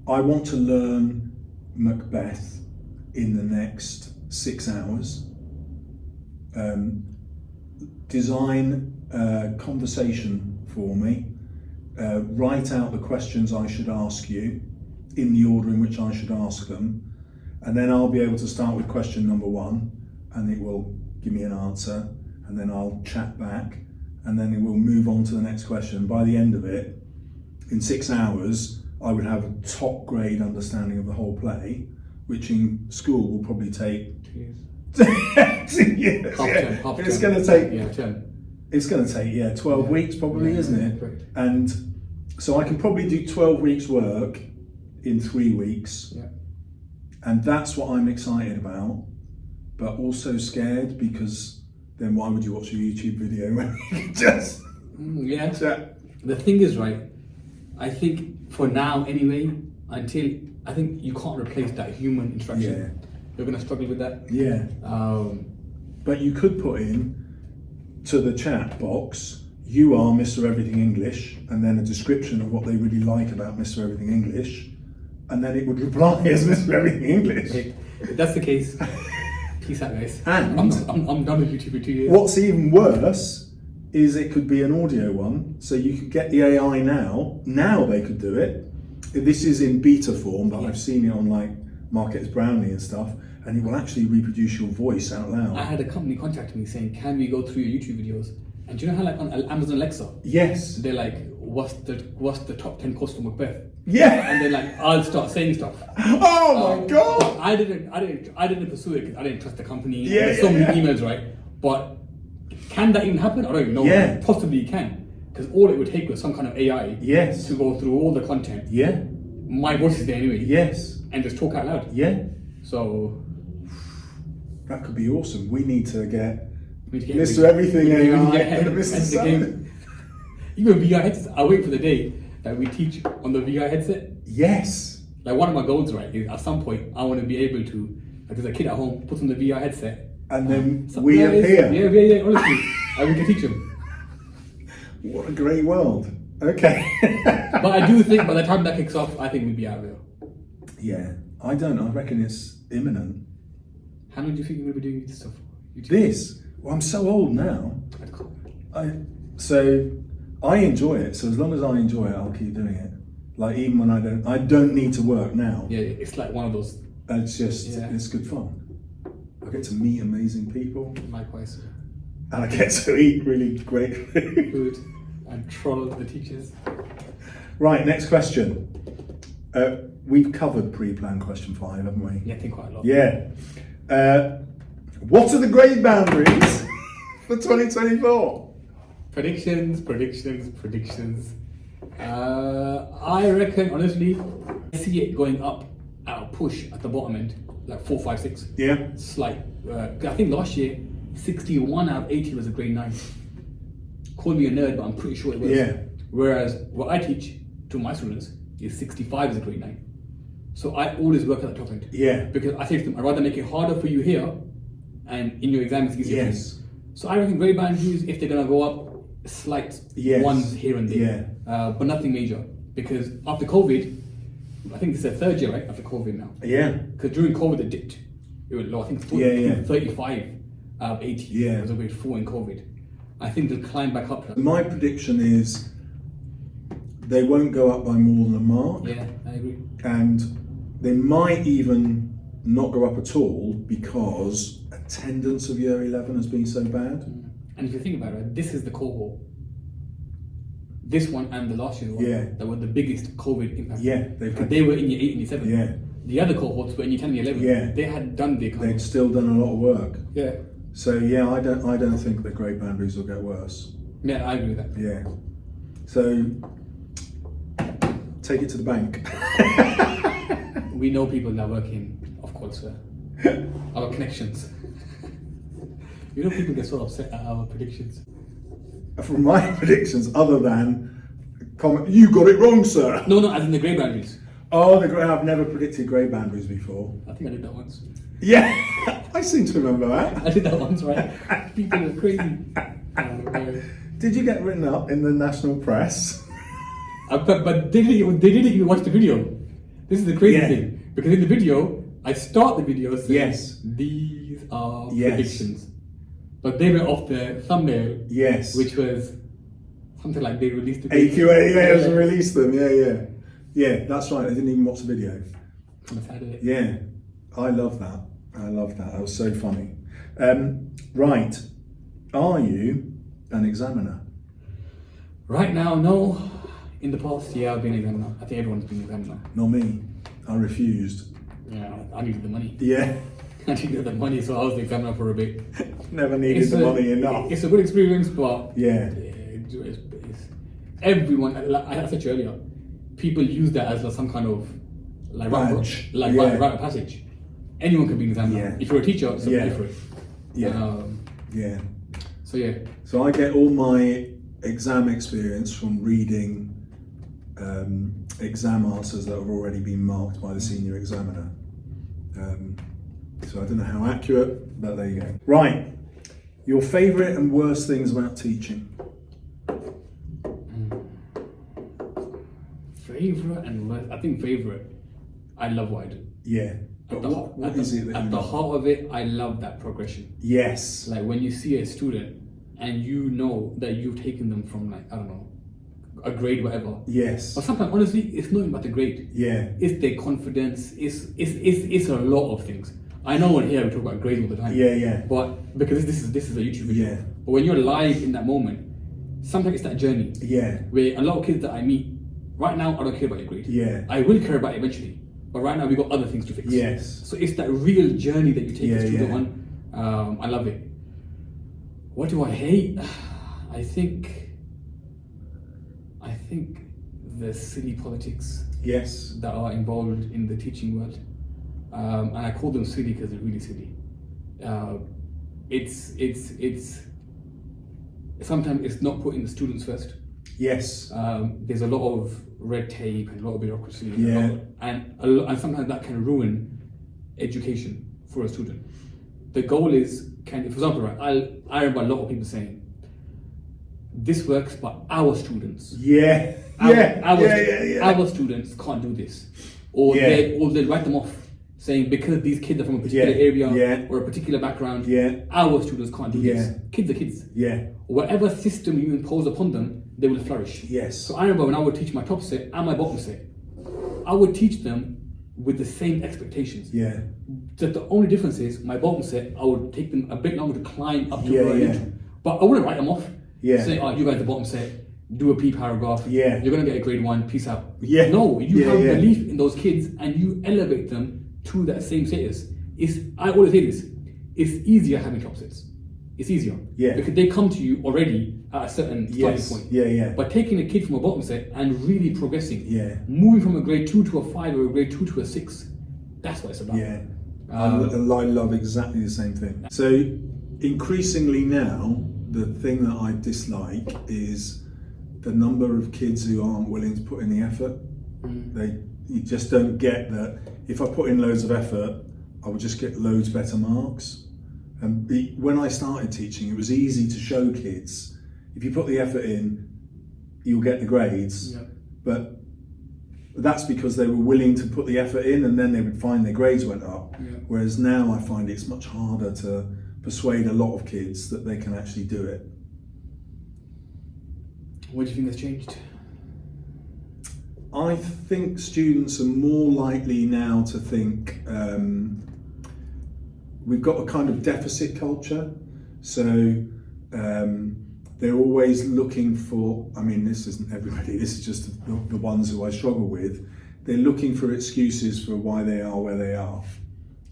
I want to learn Macbeth in the next 6 hours. Design a conversation for me. Write out the questions I should ask you in the order in which I should ask them. And then I'll be able to start with question number 1, and it will give me an answer, and then I'll chat back, and then it will move on to the next question. By the end of it, in 6 hours, I would have a top grade understanding of the whole play, which in school will probably take 2 years. 2 years. Half Yeah. term, half It's term. going to take, Yeah, term. it's going to take 12 weeks probably, Yeah, isn't it? correct. And so I can probably do 12 weeks work in 3 weeks. Yeah. And that's what I'm excited about, but also scared, because then why would you watch a YouTube video when you can just Yeah. chat? The thing is, right, I think for now anyway, until I think you can't replace that human interaction. Yeah. You're going to struggle with that. Yeah. But you could put in to the chat box, you are Mr. Everything English, and then a description of what they really like about Mr. Everything English, and then it would reply as Mr. Everything English. Okay. If that's the case, peace out, guys. And I'm done with YouTube for 2 years. what's even worse is it could be an audio one, so you could get the AI now. Now they could do it. This is in beta form, but I've seen it on like Marketers Brownlee and stuff, and it will actually reproduce your voice out loud. I had a company contact me saying, "Can we go through your YouTube videos?" And do you know how like on Amazon Alexa, Yes. they're like, "What's the top 10 quotes from Macbeth?" Yeah. And then like I'll start saying stuff. Oh my god. But I didn't pursue it because I didn't trust the company. Yeah, There's so yeah, many yeah. emails, right? But can that even happen? I don't even know. Yeah. Possibly it can, because all it would take was some kind of AI Yes. to go through all the content. Yeah. My voice is there anyway. Yes. And just talk out loud. Yeah. So That could be awesome. We need to get we need to get Mr. Everything we need to AI get and ahead Mr. of the game. Even VR headsets. I wait for the day that we teach on the VR headset. Yes. Like one of my goals, right, is at some point I want to be able to, like, there's a kid at home, puts on the VR headset, And then so- we yeah, appear. Yeah, honestly, and we can teach them. What a great world. Okay. But I do think by the time that kicks off, I think we'd be out of there. Yeah. I don't know. I reckon it's imminent. How long do you think you're going to be doing this stuff? YouTube? This. Well, I'm so old now. I'd call So I enjoy it. So as long as I enjoy it, I'll keep doing it. Like even when I don't need to work now. Yeah, it's like one of those. It's just Yeah. it's good fun. I get to meet amazing people, Likewise, and I get to eat really great food. food and troll the teachers. Right, next question. We've covered pre-planned question 5, haven't we? Yeah, I think quite a lot. Yeah. What are the grade boundaries for 2024? Predictions. I reckon, honestly, I see it going up at a push at the bottom end, like 4, 5, 6. Yeah. Slight. I think last year, 61 out of 80 was a grade 9. Call me a nerd, but I'm pretty sure it was. Yeah. Whereas what I teach to my students is 65 is a grade 9. So I always work at the top end. Yeah. Because I say to them, I'd rather make it harder for you here, and in your exam it's easier for Yes. you. So I reckon grade boundaries, if they're going to go up, slight Yes. ones here and there. But nothing major. Because after COVID, I think this is the 3rd year, right? After COVID now. Yeah. Because during COVID it dipped. It was low. I think 35 out of 80 Yeah. was a grade 4 in COVID. I think they'll climb back up. My prediction is they won't go up by more than a mark. Yeah, I agree. And they might even not go up at all because attendance of year 11 has been so bad. And if you think about it, this is the cohort. This one and the last year's one that were the biggest COVID impact. Yeah, because they were in year 8 and year 7. Yeah. The other cohorts were in year 10 and year 11. Yeah. They had done their kind They'd of. still done a lot of work. Yeah. So yeah, I don't think the grade boundaries will get worse. Yeah, I agree with that. Yeah. So take it to the bank. We know people that work in, of course, our connections. You know, people get so upset at our predictions. From my predictions, other than comment, you got it wrong, sir. No, as in the grade boundaries. Oh, I've never predicted grade boundaries before. I think I did that once. Yeah, I seem to remember that. I did that once, right? People are crazy. Did you get written up in the national press? But they didn't even watch the video. This is the crazy thing. Because in the video, I start the video saying, Yes. these are Yes. predictions. But they were off the thumbnail, Yes. which was something like they released the AQA, yeah, to release them, yeah. Yeah, that's right, I didn't even watch the video. On the side of it. Yeah, I love that. That was so funny. Right, are you an examiner? Right now, no. In the past, yeah, I've been an examiner. I think everyone's been an examiner. Not me. I refused. Yeah, I needed the money. Yeah, I needed the money, so I was the examiner for a bit. never needed the money enough. It's a good experience, but Yeah. it's everyone. Like I said to you earlier, people use that as some kind of like Badge. rite of passage. Anyone can be an examiner. Yeah. If you're a teacher, so Yeah. pay for it. Yeah. Yeah. So yeah. So I get all my exam experience from reading exam answers that have already been marked by the senior examiner. So I don't know how accurate, but there you go. Right, your favourite and worst things about teaching? Favourite and worst? I think favourite, I love what I do. Yeah, but what is it that at you the love? heart of it, I love that progression. Yes. Like when you see a student and you know that you've taken them from, like, I don't know, a grade, whatever. Yes. But sometimes, honestly, it's not even about the grade. Yeah. It's their confidence. It's a lot of things. I know on here we talk about grades all the time. Yeah, yeah. But because this is a YouTube video. Yeah. But when you're live in that moment, sometimes it's that journey. Yeah. Where a lot of kids that I meet right now, I don't care about your grade. Yeah. I will care about it eventually. But right now we got other things to fix. Yes. So it's that real journey that you take Yeah, a student yeah. on. I love it. What do I hate? I think the silly politics Yes. that are involved in the teaching world, and I call them silly because they're really silly. It's sometimes it's not putting the students first. Yes. There's a lot of red tape and a lot of bureaucracy, Yeah. and sometimes that can ruin education for a student. The goal is, for example, right? I remember a lot of people saying, "This works, but our students." Yeah. Our students can't do this, or Yeah. they'll write them off, saying because these kids are from a particular Yeah. area Yeah. or a particular background, Yeah. our students can't do Yeah. this. Kids are kids. Yeah. Whatever system you impose upon them, they will flourish. Yes. So I remember when I would teach my top set and my bottom set, I would teach them with the same expectations. Yeah. Just the only difference is my bottom set, I would take them a bit longer to climb up to Yeah, where I yeah. need to. But I wouldn't write them off. Yeah. Say, "Oh, you guys the bottom set, do a P paragraph. Yeah. You're gonna get a grade 1. Peace out." Yeah. No, you Yeah, have yeah. belief in those kids and you elevate them to that same status. I always say this. It's easier having top sets. It's easier. Yeah. Because they come to you already at a certain starting Yes. point. Yeah. Yeah. But taking a kid from a bottom set and really progressing, Yeah. moving from a grade 2 to a 5 or a grade 2 to a 6, that's what it's about. Yeah. I love exactly the same thing. So increasingly now, the thing that I dislike is the number of kids who aren't willing to put in the effort. You just don't get that if I put in loads of effort, I would just get loads better marks. And when I started teaching, it was easy to show kids, if you put the effort in, you'll get the grades. Yeah. But that's because they were willing to put the effort in and then they would find their grades went up. Yeah. Whereas now I find it's much harder to persuade a lot of kids that they can actually do it. What do you think has changed? I think students are more likely now to think we've got a kind of deficit culture. So they're always looking for, I mean, this isn't everybody, this is just the ones who I struggle with. They're looking for excuses for why they are where they are.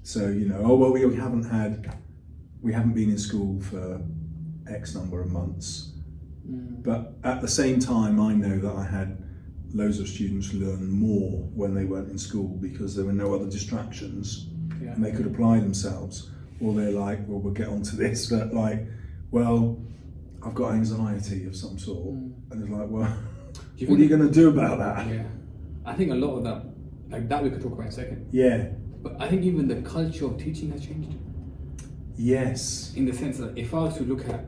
So, you know, oh, well, we haven't been in school for X number of months. But at the same time, I know that I had loads of students learn more when they weren't in school because there were no other distractions. Yeah. And they could apply themselves. Or they're like, well, we'll get onto this, but like, well, I've got anxiety of some sort. And it's like, well, what are you going to do about that? Yeah. I think a lot of that, like that we could talk about in a second. Yeah. But I think even the culture of teaching has changed. Yes. In the sense that if I was to look at,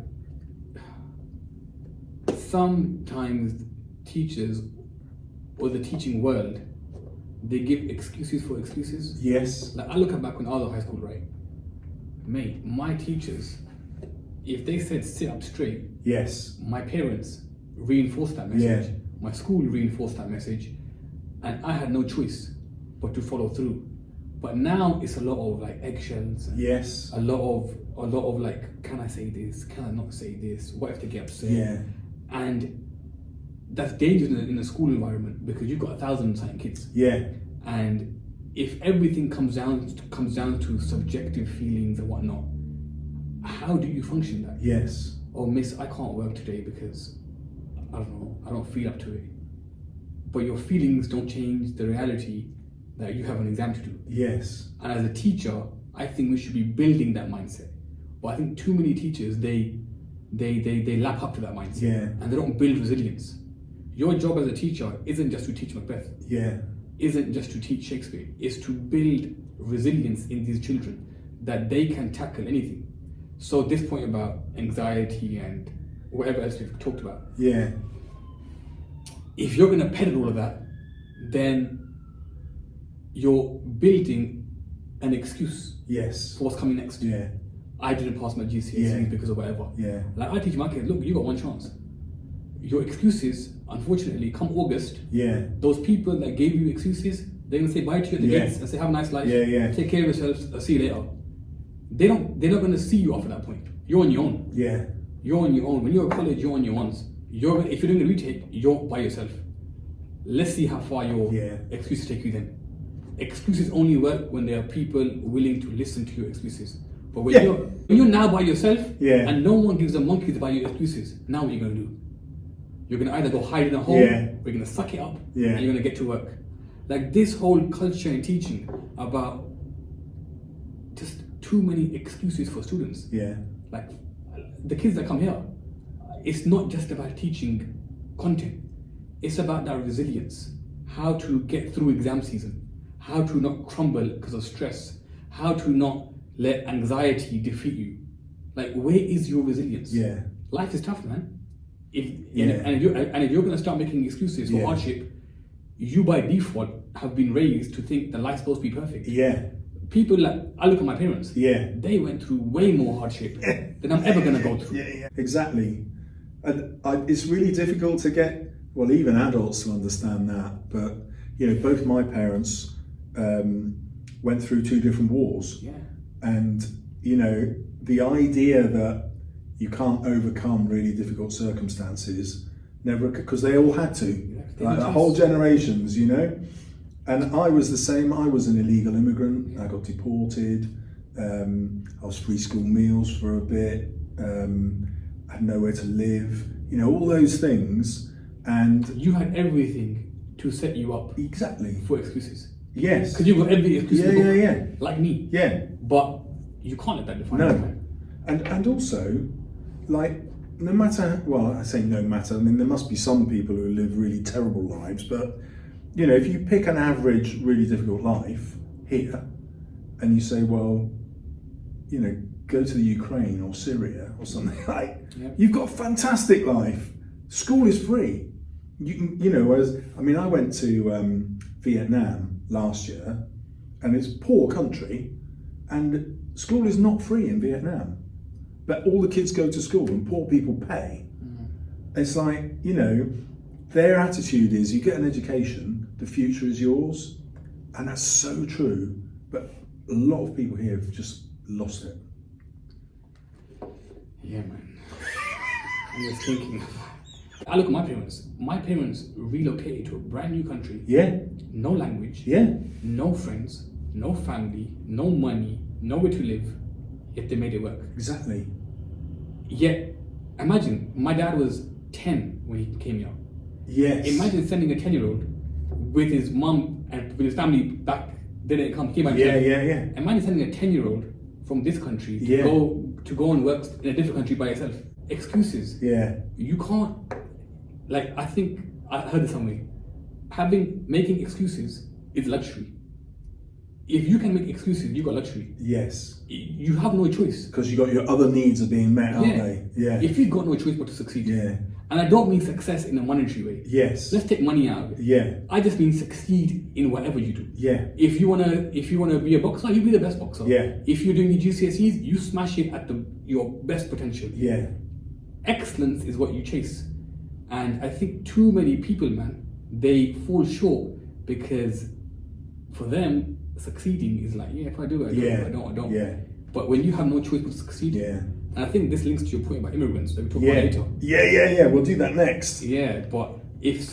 sometimes teachers or the teaching world, they give excuses for excuses. Yes. Like I look at back when I was at high school, right? Mate, my teachers, if they said sit up straight, Yes. my parents reinforced that message. Yeah. My school reinforced that message, and I had no choice but to follow through. But now it's a lot of like eggshells. And Yes. a lot of like, can I say this? Can I not say this? What if they get upset? Yeah. And that's dangerous in a school environment because you've got 1,000 something kids. Yeah. And if everything comes down to subjective feelings and whatnot, how do you function that? Yes. Oh, miss, I can't work today because I don't know, I don't feel up to it. But your feelings don't change the reality that you have an exam to do. Yes. And as a teacher, I think we should be building that mindset. But I think too many teachers, they lap up to that mindset. Yeah. And they don't build resilience. Your job as a teacher isn't just to teach Macbeth, Yeah. isn't just to teach Shakespeare, is to build resilience in these children that they can tackle anything. So this point about anxiety and whatever else we've talked about, Yeah. if you're going to peddle all of that, then you're building an excuse Yes. for what's coming next. Yeah. I didn't pass my GCSEs Yeah. because of whatever. Yeah. Like I teach my kids, look, you got one chance. Your excuses, unfortunately, come August, Yeah. those people that gave you excuses, they're gonna say bye to you at the Yeah. gates and say have a nice life. Yeah, yeah. Take care of yourselves. I'll see you later. They're not gonna see you after that point. You're on your own. Yeah. You're on your own. When you're at college, you're on your ones. If you're doing a retake, you're by yourself. Let's see how far your Yeah. excuses take you then. Excuses only work when there are people willing to listen to your excuses. But when you're now by yourself Yeah. and no one gives a monkey's about your excuses, now what are you gonna do? You're gonna either go hide in a hole, Yeah. or you're gonna suck it up, Yeah. and you're gonna get to work. Like this whole culture and teaching about just too many excuses for students. Yeah. Like the kids that come here, it's not just about teaching content. It's about that resilience, how to get through exam season, how to not crumble because of stress, how to not let anxiety defeat you. Like, where is your resilience? Yeah. Life is tough, man. If you're gonna start making excuses for Yeah. hardship, you by default have been raised to think that life's supposed to be perfect. Yeah. People like, I look at my parents. Yeah. They went through way more hardship than I'm ever gonna go through. Yeah. Exactly. And it's really difficult to get, well, even adults to understand that. But, both my parents went through 2 different wars. Yeah. And, the idea that you can't overcome really difficult circumstances, never, because they all had to. they Like did the too. whole generations, And I was the same. I was an illegal immigrant. I got deported. I was free school meals for a bit. I had nowhere to live. All those things. And You had everything to set you up exactly. for excuses. Yes. Because you've got every excuse in the book, Yeah. like me. Yeah. But you can't let that define No. you, man. And also, like, no matter, well, I say no matter, I mean, there must be some people who live really terrible lives, but, if you pick an average, really difficult life here, and you say, well, go to the Ukraine or Syria or something, like, Yep. you've got a fantastic life. School is free. You can, whereas, I went to Vietnam last year, and it's a poor country, and school is not free in Vietnam. But all the kids go to school and poor people pay. It's like, their attitude is you get an education, the future is yours. And that's so true. But a lot of people here have just lost it. Yeah, man. I'm just thinking. I look at my parents. My parents relocated to a brand new country. Yeah, No language. yeah, No friends. No family. No money. Nowhere to live. Yet they made it work. exactly. Yet, imagine, my dad was 10 when he came here. Yes. Imagine sending a 10-year-old with his mum and with his family back. They didn't come. Came back. Yeah. Imagine sending a 10-year-old from this country to Yeah. go and work in a different country by yourself. Excuses. Yeah, You can't. Like, I think I heard this somewhere. Making excuses is luxury. If you can make excuses, you got luxury. yes. You have no choice. Because you got your other needs are being met, aren't they? Yeah. If you've got no choice but to succeed. Yeah. And I don't mean success in a monetary way. Yes. Let's take money out of it. Yeah. I just mean succeed in whatever you do. Yeah. If you wanna be a boxer, you be the best boxer. Yeah. If you're doing your GCSEs, you smash it at your best potential. Yeah. Excellence is what you chase. And I think too many people, man, they fall short because for them, succeeding is like, yeah, if I do it, I do it. If I don't, I don't. Yeah. But when you have no choice but to succeed, Yeah. and I think this links to your point about immigrants that we talk about later. Yeah. We'll do that next. Yeah, but if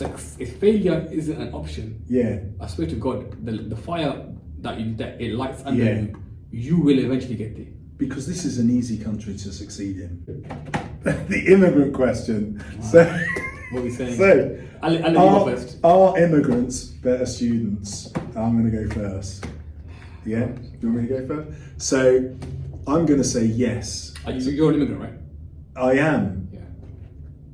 failure isn't an option, Yeah. I swear to God, the fire that it lights under Yeah. you will eventually get there. Because this is an easy country to succeed in. The immigrant question. So, What are we saying? so I'll let you go first. are immigrants better students? I'm going to go first. Yeah? Do you want me to go first? So, I'm going to say yes. You're an immigrant, right? I am. Yeah.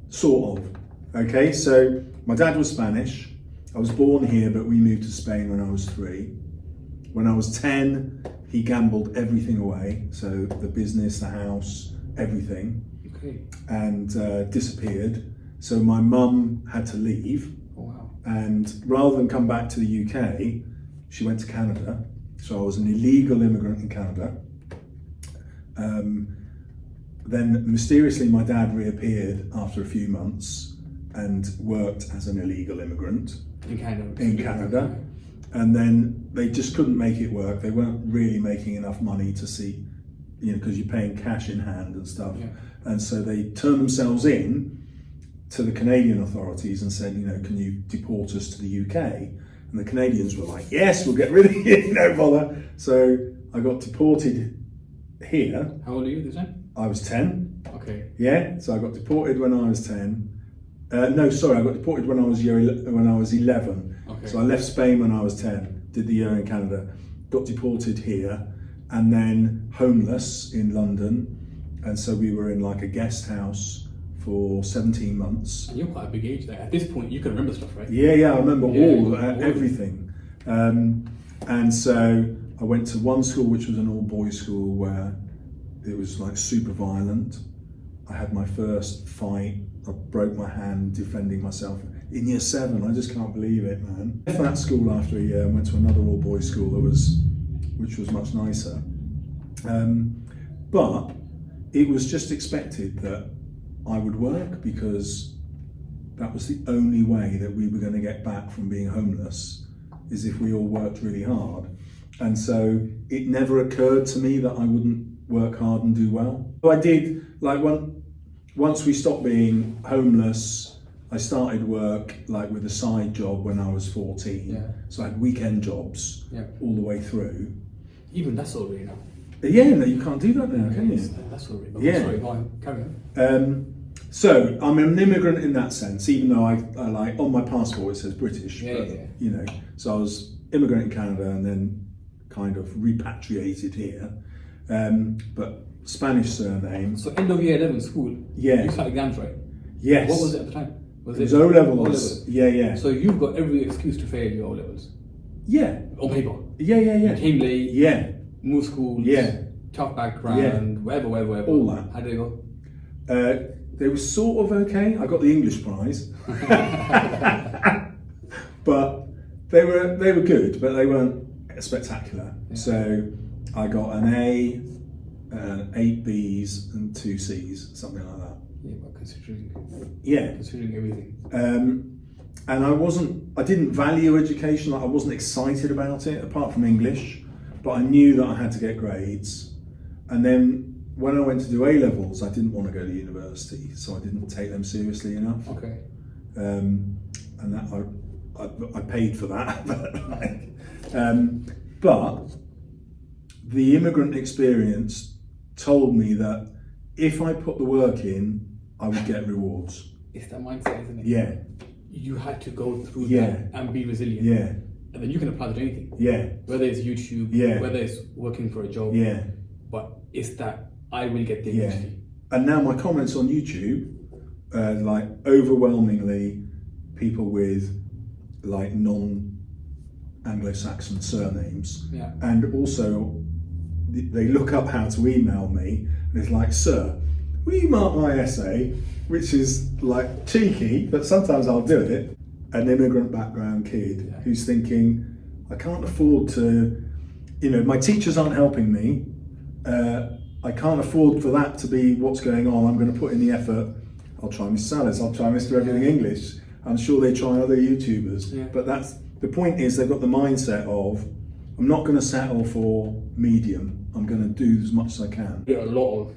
Sort of. Okay, so My dad was Spanish. I was born here, but we moved to Spain when I was 3. When I was 10, he gambled everything away. So the business, the house, everything. Okay. And disappeared. So my mum had to leave. Oh, wow. And rather than come back to the UK, she went to Canada. So I was an illegal immigrant in Canada. Then mysteriously my dad reappeared after a few months and worked as an illegal immigrant In Canada. in Canada. And then they just couldn't make it work. They weren't really making enough money to see, because you're paying cash in hand and stuff. Yeah. And so they turned themselves in to the Canadian authorities and said, can you deport us to the UK? And the Canadians were like, yes, we'll get rid of you, no bother. So I got deported here. How old are you this time? I was 10. Okay. Yeah, so I got deported when I was 10. I got deported when I was 11. Okay. So I left Spain when I was 10, did the year in Canada, got deported here, and then homeless in London. And so we were in like a guest house for 17 months. And you're quite a big age there. At this point, you can remember stuff, right? Yeah, I remember all all everything. And so I went to one school, which was an all-boys school, where it was like super violent. I had my first fight. I broke my hand defending myself in year 7. I just can't believe it, man. I left that school after a year and went to another all-boys school which was much nicer. But it was just expected that I would work, because that was the only way that we were going to get back from being homeless, is if we all worked really hard. And so it never occurred to me that I wouldn't work hard and do well. So I did, once we stopped being homeless, I started work with a side job when I was 14. Yeah. So I had weekend jobs all the way through. Even that's all really now. Yeah, no, you can't do that now, can you? That's all really. Yeah. Sorry, go on, carry on. So I'm an immigrant in that sense, even though I on my passport it says British. Yeah. So I was immigrant in Canada and then kind of repatriated here. But Spanish surname. So end of year 11 school. Yeah. You started exams, right? Yes. What was it at the time? It was O-levels. O-levels. Yeah. So you've got every excuse to fail your O-levels. Yeah. On paper. Yeah. You came late. Yeah. Moved schools. Yeah. Tough background. Whatever. All that. How did it go? They were sort of okay. I got the English prize. But they were good, but they weren't spectacular. Yeah. So I got an A, 8 Bs and 2 Cs, something like that. Yeah, but considering everything. And I didn't value education. I wasn't excited about it, apart from English, but I knew that I had to get grades. And then when I went to do A-levels, I didn't want to go to university, so I didn't take them seriously enough. Okay. And that I paid for that. But the immigrant experience told me that if I put the work in, I would get rewards. It's that mindset, isn't it? Yeah. You had to go through that and be resilient. Yeah. And then you can apply that to anything. Yeah. Whether it's YouTube, whether it's working for a job. Yeah. But it's that I will get there eventually. And now my comments on YouTube, overwhelmingly people with non-Anglo-Saxon surnames. Yeah. And also they look up how to email me and it's like, sir, will you mark my essay? Which is cheeky, but sometimes I'll do it. An immigrant background kid who's thinking, I can't afford to, my teachers aren't helping me. I can't afford for that to be what's going on. I'm going to put in the effort. I'll try Miss Salles. I'll try Mr. Everything English. I'm sure they try other YouTubers. Yeah. But the point is they've got the mindset of, I'm not going to settle for medium. I'm going to do as much as I can. There are a lot of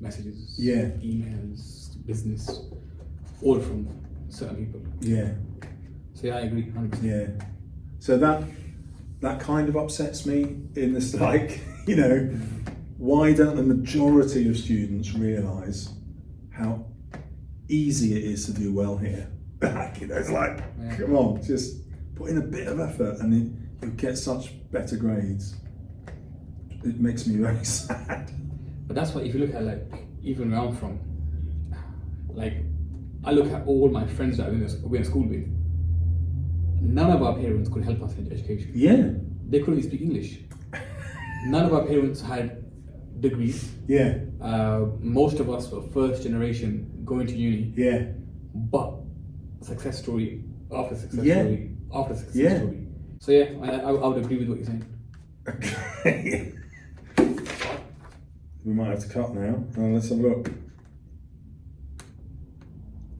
messages, emails, business, all from certain people. Yeah. So I agree, 100%. Yeah. So that kind of upsets me in this, why don't the majority of students realise how easy it is to do well here? It's come on, just put in a bit of effort and you'll get such better grades. It makes me very sad. But that's why if you look at even where I'm from, I I look at all my friends that we went to school with. None of our parents could help us in education. Yeah. They couldn't speak English. None of our parents had degrees. Yeah. Most of us were first generation going to uni. Yeah. But success story after success Yeah. story after success Yeah. story. So yeah, I would agree with what you're saying. Okay. We might have to cut now. Let's have a look.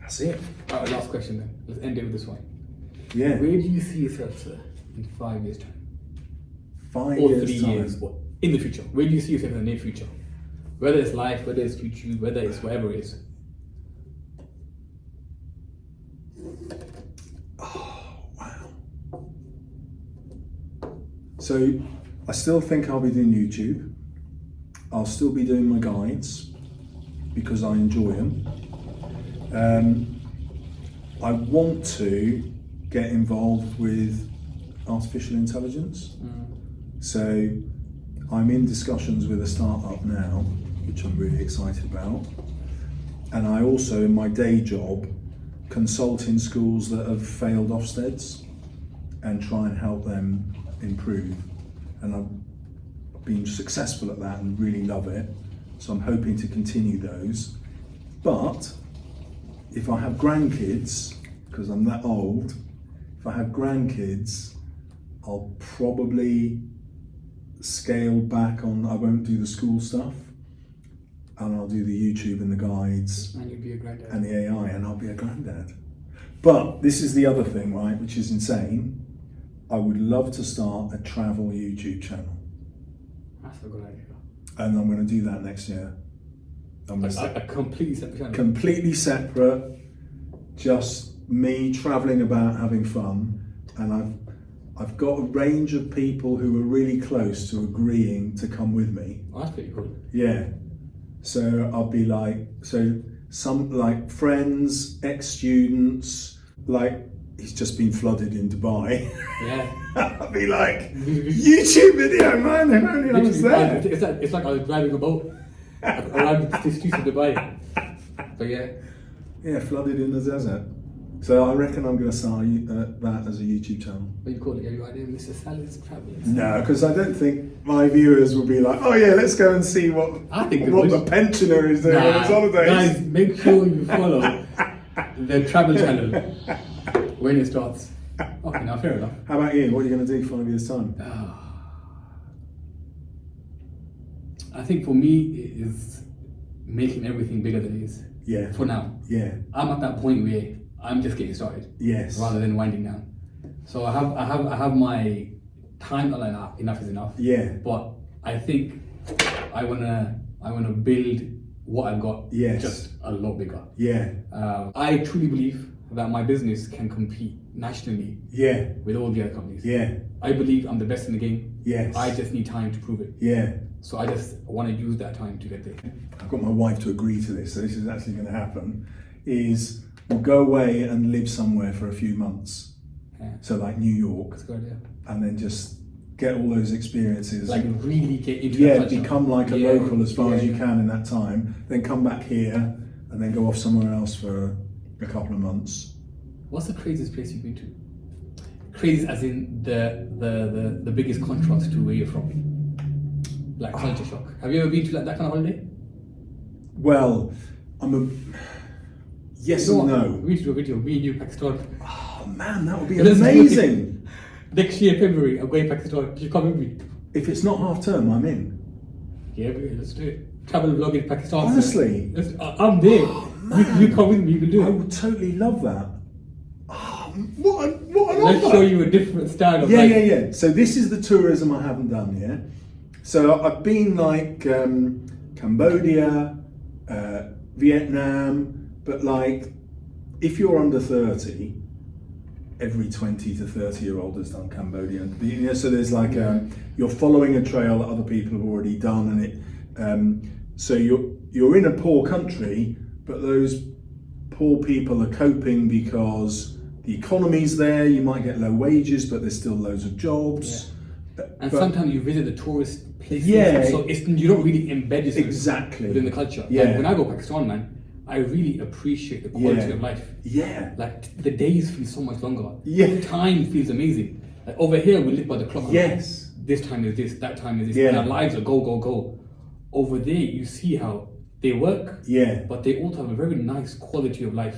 That's it. Alright, last question then. Let's end it with this one. Yeah. Where do you see yourself, sir, in 5 years' time? 5 Or years 3 time. years, or in the future? Where do you see yourself in the near future? Whether it's life, whether it's YouTube, whether it's whatever it is. Oh, wow. So I still think I'll be doing YouTube. I'll still be doing my guides because I enjoy them. I want to get involved with artificial intelligence. So I'm in discussions with a startup now, which I'm really excited about. And I also, in my day job, consult in schools that have failed Ofsteds and try and help them improve. And I've been successful at that and really love it. So I'm hoping to continue those. But if I have grandkids, because I'm that old, if I have grandkids, I'll probably scale back on, I won't do the school stuff, and I'll do the YouTube and the guides And you'll be a granddad. and the AI, and I'll be a granddad. But this is the other thing, right, which is insane. I would love to start a travel YouTube channel, That's a good idea. and I'm going to do that next year. I'm gonna A completely separate channel. completely separate, just me traveling about having fun, and I've got a range of people who are really close to agreeing to come with me. Oh, that's pretty cool. Yeah. So I'll be like, so some like friends, ex-students, like he's just been flooded in Dubai. Yeah. I'll be like, YouTube video, man, if only I was there. It's like I was driving a boat around the streets of Dubai. But yeah. Yeah, flooded in the desert. So I reckon I'm going to start that as a YouTube channel. What you call it? Your idea, Mr. Salles Travels. No, because I don't think my viewers will be like, oh yeah, let's go and see what I think they what would. the pensioner is doing on his holidays. Guys, make sure you follow the travel channel when it starts. Okay, now fair enough. How about you? What are you going to do 5 years' time? I think for me it is making everything bigger than it is. Yeah. For now. Yeah. I'm at that point where I'm just getting started. Yes. Rather than winding down. So I have my time line. Enough is enough. Yeah. But I think I wanna build what I've got Yes. just a lot bigger. Yeah. I truly believe that my business can compete nationally Yeah. with all the other companies. Yeah. I believe I'm the best in the game. Yes. I just need time to prove it. Yeah. So I just want to use that time to get there. I've got my wife to agree to this, so this is actually going to happen, is we'll go away and live somewhere for a few months. Yeah. So like New York, That's a good idea. and then just get all those experiences. Like really get into Yeah, that culture. become like a Yeah, local as far as yeah, you can in that time, then come back here and then go off somewhere else for a couple of months. What's the craziest place you've been to? Crazy as in the biggest contrast to where you're from. Like culture shock. Have you ever been to like that kind of holiday? Well, I'm a yes You know and what? no. We need to do a video, me and you, Pakistan. Oh man, that would be Let's do it. amazing. Next year, February, I'm going to Pakistan. You come with me. If it's not half term, I'm in. Yeah, let's do it. Travel vlog in Pakistan. Honestly? I'm there. man. You come with me, you can do I it. would totally love that. Oh, what an Let's offer. show you a different style of Yeah, life. yeah. So this is the tourism I haven't done yet. So I've been like Cambodia, Vietnam, but like if you're under 30, every 20 to 30 year old has done Cambodia. You know, so there's like you're following a trail that other people have already done, and it. So you're in a poor country, but those poor people are coping because the economy's there. You might get low wages, but there's still loads of jobs. And But- sometimes you visit the tourist places, Yeah. so you don't really embed yourself Exactly. within the culture. Yeah. Like when I go to Pakistan, man, I really appreciate the quality of life. Yeah. Like the days feel so much longer. Yeah. Time feels amazing. Like over here we live by the clock. Yes. This time is this, that time is this. Yeah. And our lives are go, go, go. Over there you see how they work, Yeah. but they also have a very nice quality of life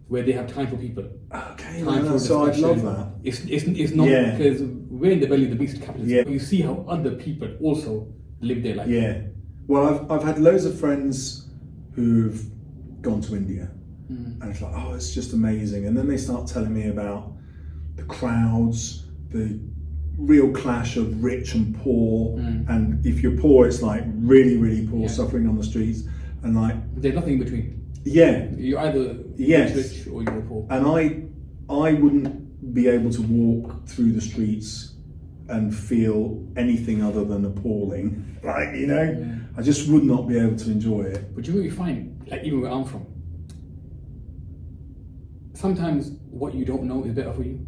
where they have time for people. Okay, Time for so I'd love discussion. that. It's not Yeah. because we're in the belly of the beast capitalism. Yeah. You see how other people also live their life. Yeah. Well, I've had loads of friends who've gone to India, and it's like, oh, it's just amazing. And then they start telling me about the crowds, the real clash of rich and poor. And if you're poor, it's like really, really poor, suffering on the streets. And like, There's nothing in between. yeah. You're either Yes. rich or you're poor. And I wouldn't be able to walk through the streets and feel anything other than appalling. Like, you know, I just would not be able to enjoy it. But you know what you find, like even where I'm from, sometimes what you don't know is better for you.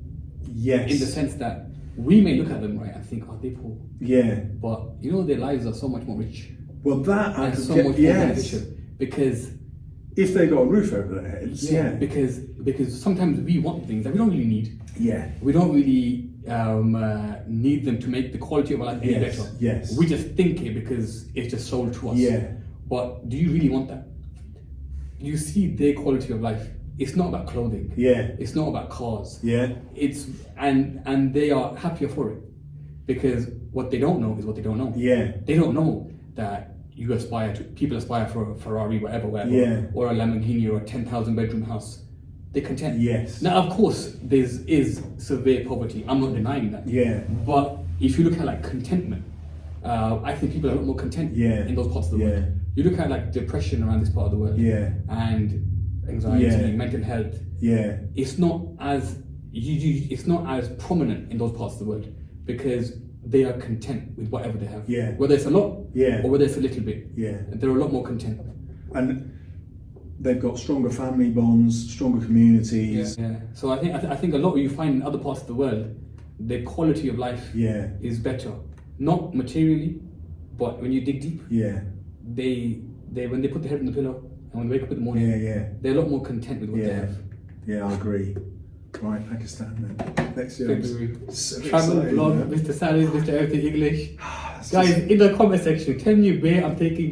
Yes. In the sense that we may look at them, right, and think, oh, they're poor. Yeah. But you know their lives are so much more rich. Well, that I And could so get, much more yes. beneficial. Because If they got a roof over their heads, yeah. because sometimes we want things that we don't really need. Yeah. We don't really need them to make the quality of our life any Yes, better. yes. We just think it because it's just sold to us. Yeah. But do you really want that? You see their quality of life. It's not about clothing. Yeah. It's not about cars. Yeah. It's and they are happier for it because what they don't know is what they don't know. Yeah. They don't know that people aspire for a Ferrari, whatever, Yeah. or a Lamborghini or a 10,000 bedroom house. They're content. Yes. Now, of course, is severe poverty. I'm not denying that. Yeah. But if you look at like contentment, I think people are a lot more content Yeah. in those parts of the Yeah. world. You look at like depression around this part of the world, Yeah. and anxiety, Yeah. mental health. Yeah. It's not as it's not as prominent in those parts of the world because they are content with whatever they have. Yeah. Whether it's a lot, Yeah. or whether it's a little bit. Yeah. They're a lot more content. And they've got stronger family bonds, stronger communities. Yeah. So I think a lot of you find in other parts of the world, their quality of life Yeah. is better. Not materially, but when you dig deep, Yeah. they when they put their head on the pillow and when they wake up in the morning, Yeah. they're a lot more content with what they Yeah. have. Yeah, I agree. Right, Pakistan then. Next year. I'm February. so Travel excited, vlog, man. Mr. Salles, Mr. Everything English. That's Guys, just- in the comment section, tell me where I'm taking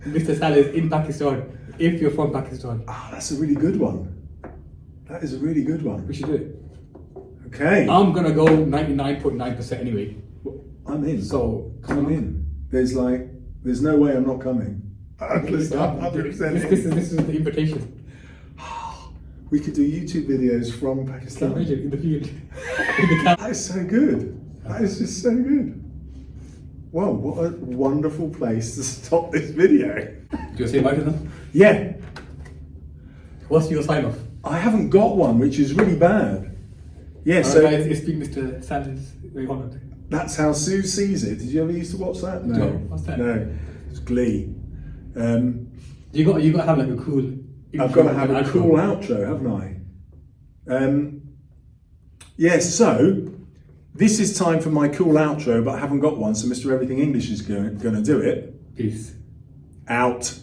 Mr. Salles in Pakistan, if you're from Pakistan. that's a really good one. That is a really good We one. should do it. Okay. I'm gonna go 99.9% anyway. I'm in. So, come I'm on. in. There's no way I'm not coming. I'm 100% in. This is the invitation. We could do YouTube videos from Can you Pakistan. imagine in the field? In the camp. That is so good. That is just so good. Wow, what a wonderful place to stop this video. Do you want to say bye to them? Yeah, What's your sign off? I haven't got one, which is really bad. Yeah, so Guys, it's been Mr. Salles. Very honored. that's how Sue sees it. Did you ever used to watch that? No. No, what's that? No, it's Glee. You got to have like a cool. I've got to intro have and a outro. cool outro, haven't I? Yes, so this is time for my cool outro, but I haven't got one, so Mr. Everything English is going to do it. Peace. Out.